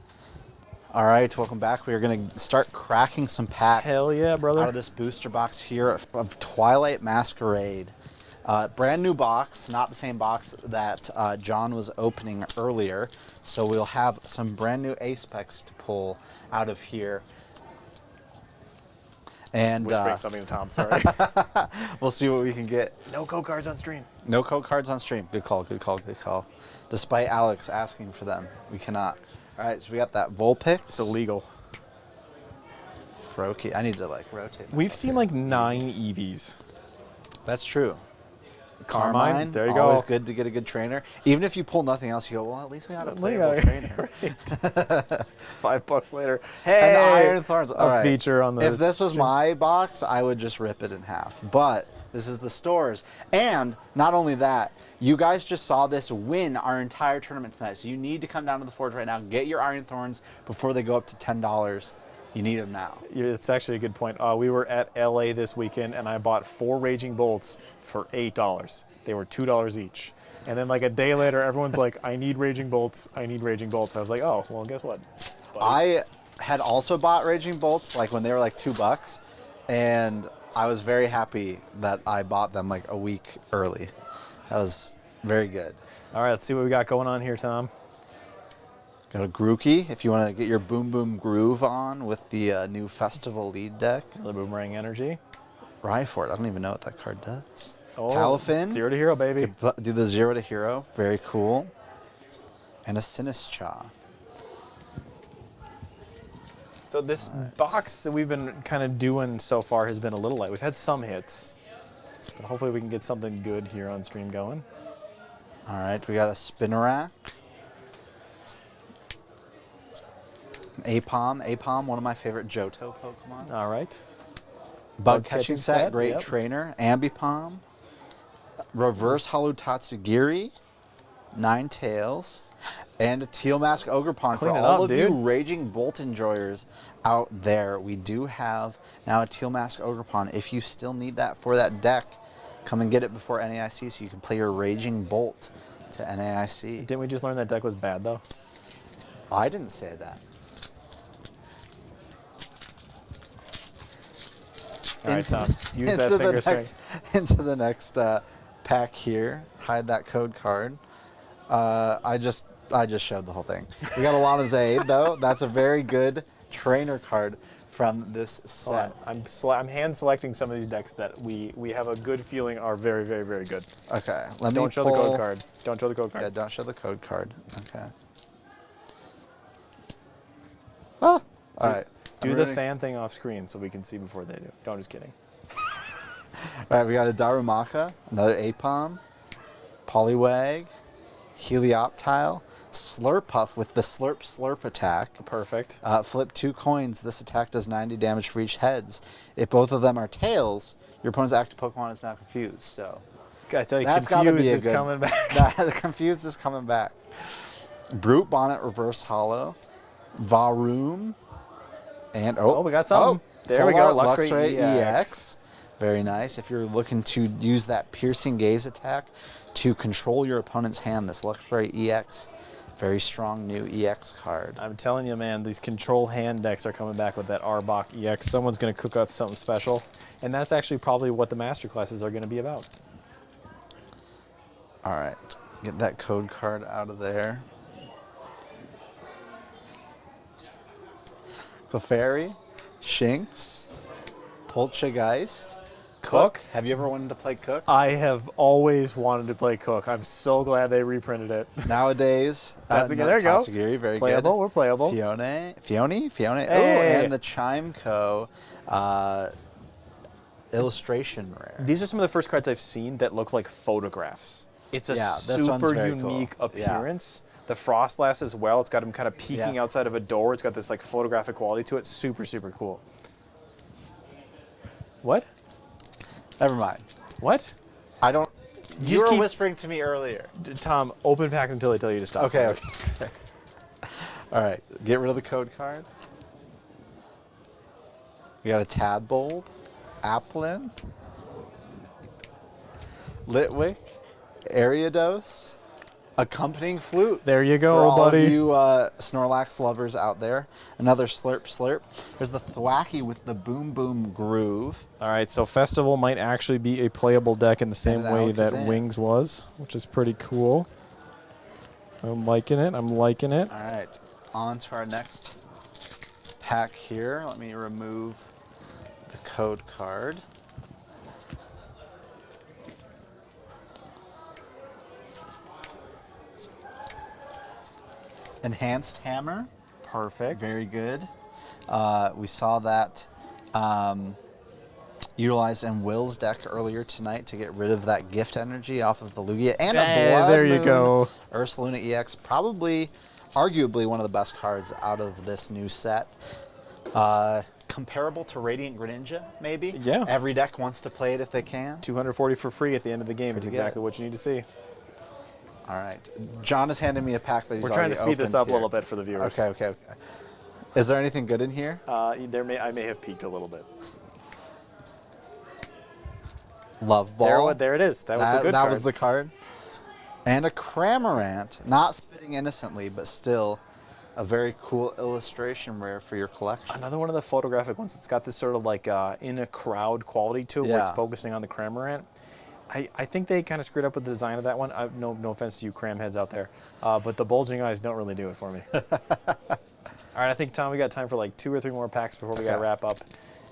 All right, welcome back. We are going to start cracking some packs. Hell yeah, brother. Out of this booster box here of Twilight Masquerade. Brand new box, not the same box that John was opening earlier. So we'll have some brand new ace packs to pull out of here. And Whispering something to Tom, sorry. we'll see what we can get. No code cards on stream. No code cards on stream. Good call, good call, good call. Despite Alex asking for them, we cannot. All right, so we got that Vulpix. It's illegal. Froakie. I need to like rotate. We've myself seen here. like 9 EVs. That's true. Carmine, there you go. Always good to get a good trainer. Even if you pull nothing else, you go, well, at least we got a playable trainer. $5 later. And Hey, the Iron Thorns. All a right. feature on the. If this was my box, I would just rip it in half. But this is the stores. And not only that, you guys just saw this win our entire tournament tonight. So you need to come down to the Forge right now. Get your Iron Thorns before they go up to $10. You need them now. It's actually a good point. We were at LA this weekend, and I bought 4 Raging Bolts for $8. They were $2 each. And then like a day later, everyone's like, "I need Raging Bolts. I need Raging Bolts." I was like, "Oh, well, guess what?" I had also bought Raging Bolts like when they were like $2, and I was very happy that I bought them like a week early. That was very good. All right, let's see what we got going on here, Tom. Got a Grookey if you want to get your Boom Boom Groove on with the new Festival lead deck. The Boomerang Energy. Rhyford, I don't even know what that card does. Oh, Palafin. 0 to hero, baby. Do the 0 to hero. Very cool. And a Sinistcha. So this box that we've been kind of doing so far has been a little light. We've had some hits, but hopefully we can get something good here on stream going. All right, we got a Spinarak. Apom. Apom, one of my favorite Johto Pokemon. All right. Bug catching set, great yep. trainer. Ambipom. Reverse Hollow Tatsugiri. Ninetales. And a Teal Mask Ogerpon. For Clean it all up, of you dude. Raging Bolt enjoyers out there, we do have now a Teal Mask Ogerpon. If you still need that for that deck, come and get it before NAIC so you can play your Raging Bolt to NAIC. Didn't we just learn that deck was bad though? I didn't say that. All right, Tom. Use that into finger the string. next, into the next pack here. Hide that code card. I just showed the whole thing. We got a lot of Zaid though. That's a very good trainer card from this Hold on. set. I'm hand selecting some of these decks that we have a good feeling are very, very, very good. Okay, let me Don't show the pull- code card. Don't show the code card. Yeah, don't show the code card. Okay. Ah, all right. Do I'm the ready. fan thing off screen so we can see before they do. Don't, just kidding. All right, we got a Darumaka, another Apom, Poliwag, Helioptile, Slurpuff with the Slurp attack. Perfect. Flip 2 coins. This attack does 90 damage for each heads. If both of them are tails, your opponent's active Pokemon is now confused. So I tell you, that's got to Confused be a is good. coming back. The confused is coming back. Brute Bonnet Reverse Hollow, Varoom, and Oh, we got something. There we full go, art Luxray EX. Very nice. If you're looking to use that Piercing Gaze attack to control your opponent's hand, this Luxray EX, very strong new EX card. I'm telling you, man, these control hand decks are coming back with that Arbok EX. Someone's going to cook up something special. And that's actually probably what the master classes are going to be about. All right, get that code card out of there. Clefairy, Shinx, Poltergeist, Cook. Have you ever wanted to play Cook? I have always wanted to play Cook. I'm so glad they reprinted it. Nowadays, Tatsugiri, there you go. Tatsugiri, very Playable, good. we're playable. Fione. Hey. Oh, and the Chimeco illustration rare. These are some of the first cards I've seen that look like photographs. It's a Yeah, this one's super very cool. unique Yeah. appearance. The Frostlass as well. It's got him kind of peeking Yeah. outside of a door. It's got this like photographic quality to it. Super, super cool. What? Never mind. What? I don't. You You just were keep- whispering to me earlier. Tom, open packs until they tell you to stop. Okay, okay. All right, get rid of the code card. We got a Tadbulb, Applin, Litwick, Ariados, accompanying flute. There you go, For all buddy. of you Snorlax lovers out there. Another slurp slurp. There's the Thwackey with the boom boom groove. All right, so Festival might actually be a playable deck in the same And way that Alakazam. Wings was, which is pretty cool. I'm liking it. I'm liking it. All right, on to our next pack here. Let me remove the code card. Enhanced Hammer. Perfect. Very good. We saw that utilized in Will's deck earlier tonight to get rid of that gift energy off of the Lugia. And a Hey, Blood there you Moon go. Ursaluna EX. Probably, arguably, one of the best cards out of this new set. Comparable to Radiant Greninja, maybe? Yeah. Every deck wants to play it if they can. 240 for free at the end of the game is Pretty exactly good. what you need to see. All right. John is handing me a pack that he's We're trying to speed this up a here. little bit for the viewers. Okay. Is there anything good in here? I may have peaked a little bit. Love Ball. There it is. That was the good That card. was the card. And a Cramorant, not spitting innocently, but still a very cool illustration rare for your collection. Another one of the photographic ones that's got this sort of like in a crowd quality to it, where it's Yeah. focusing on the Cramorant. I think they kind of screwed up with the design of that one. No offense to you cram heads out there, but the bulging eyes don't really do it for me. All right, I think, Tom, we got time for like 2 or 3 more packs before we got to Okay. wrap up.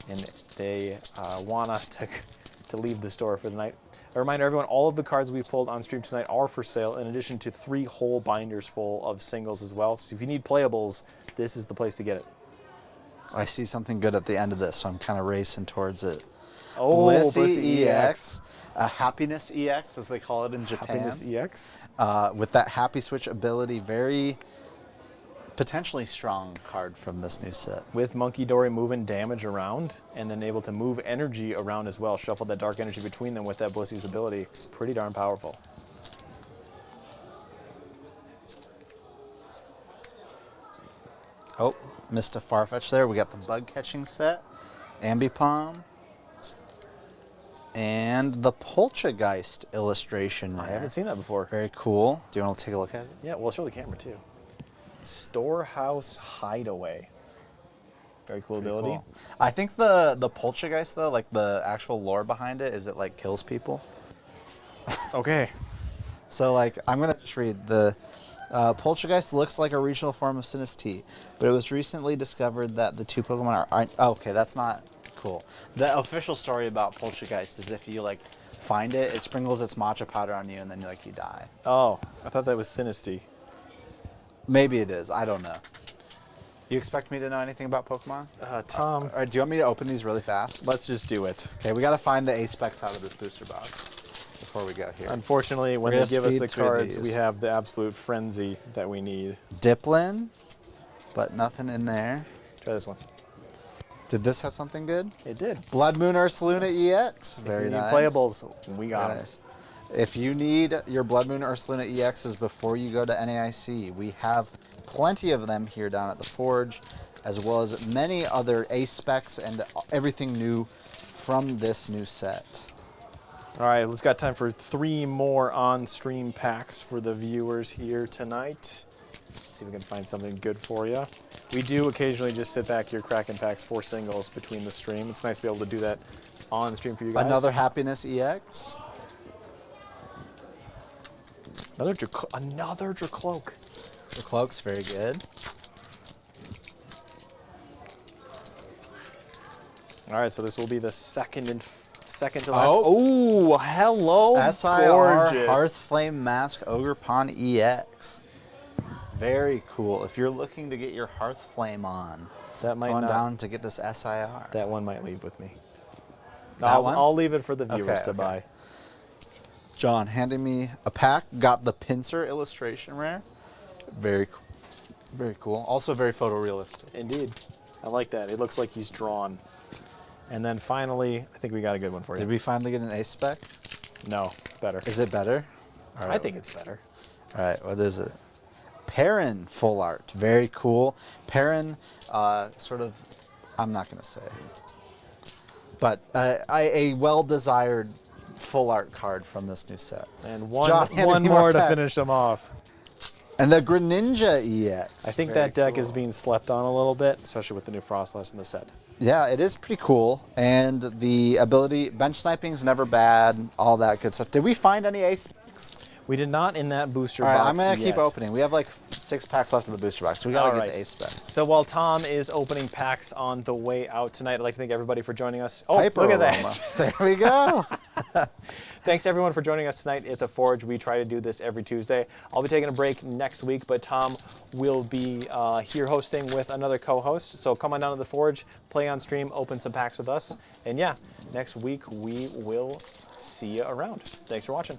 And they want us to leave the store for the night. A reminder, everyone, all of the cards we pulled on stream tonight are for sale, in addition to 3 whole binders full of singles as well. So if you need playables, this is the place to get it. I see something good at the end of this, so I'm kind of racing towards it. Oh, Blissey EX, Happiness EX, as they call it in Japan. Happiness EX. With that Happy Switch ability, very potentially strong card from this new set. With Monkey Dory moving damage around and then able to move energy around as well, shuffle that dark energy between them with that Blissey's ability. Pretty darn powerful. Oh, missed a Farfetch there. We got the bug catching set, Ambipom, and the Poltergeist illustration. I rare. haven't seen that before. Very cool. Do you want to take a look at it? Yeah, well, show the camera too. Storehouse Hideaway. Very cool ability. Cool. I think the Poltergeist though, like the actual lore behind it, is it like kills people. Okay. So like I'm gonna just read the Poltergeist looks like a regional form of Sinistee, but it was recently discovered that the 2 Pokemon are oh, okay, that's not cool. The official story about Poltergeist is if you like find it, it sprinkles its matcha powder on you and then you die. Oh, I thought that was Sinistea. Maybe it is. I don't know. You expect me to know anything about Pokemon? Tom, All right, do you want me to open these really fast? let's just do it. Okay, we gotta find the A-Specs out of this booster box before we go here. Unfortunately, when We're they gonna give us speed the through cards, we these. have the absolute frenzy that we need. Diplin, but nothing in there. Try this one. Did this have something good? It did. Blood Moon Ursaluna EX. If Very you need nice. playables, we got Very them. nice. If you need your Blood Moon Ursaluna EXs before you go to NAIC, we have plenty of them here down at the Forge, as well as many other A-Specs and everything new from this new set. All right, let's got time for 3 more on-stream packs for the viewers here tonight. See if we can find something good for you. We do occasionally just sit back here cracking packs for singles between the stream. It's nice to be able to do that on stream for you guys. Another Happiness EX. Another Dracloak. The Cloak's very good. All right, so this will be the second to last. Oh. Oh, hello, SIR gorgeous. Hearthflame Mask Ogre Pawn EX. Very cool. If you're looking to get your Hearthflame on, That might going not. down to get this SIR. That one might leave with me. That one? I'll leave it for the viewers Okay, to okay. buy. John handing me a pack. Got the Pinsir illustration rare. Very cool. Very cool. Also very photorealistic. Indeed, I like that. It looks like he's drawn. And then finally, I think we got a good one for you. Did we finally get an A-Spec? No, better. Is it better? All I think it's better. All right, what is it? Perrin full art. Very cool. Perrin, sort of, I'm not going to say. But a well-desired full art card from this new set. And one, John, hand one me more more to pack. finish them off. And the Greninja EX. I think Very that deck is cool. being slept on a little bit, especially with the new Frostlass in the set. Yeah, it is pretty cool. And the ability, bench sniping is never bad, all that good stuff. Did we find any ace? We did not in that booster All right, box I'm going to keep yet. opening. We have like 6 packs left in the booster box, so we got to All get right. the ace back. So while Tom is opening packs on the way out tonight, I'd like to thank everybody for joining us. Oh, Hyper look at Aroma. that. There we go. Thanks everyone for joining us tonight at the Forge. We try to do this every Tuesday. I'll be taking a break next week, but Tom will be here hosting with another co-host. So come on down to the Forge, play on stream, open some packs with us. And yeah, next week we will see you around. Thanks for watching.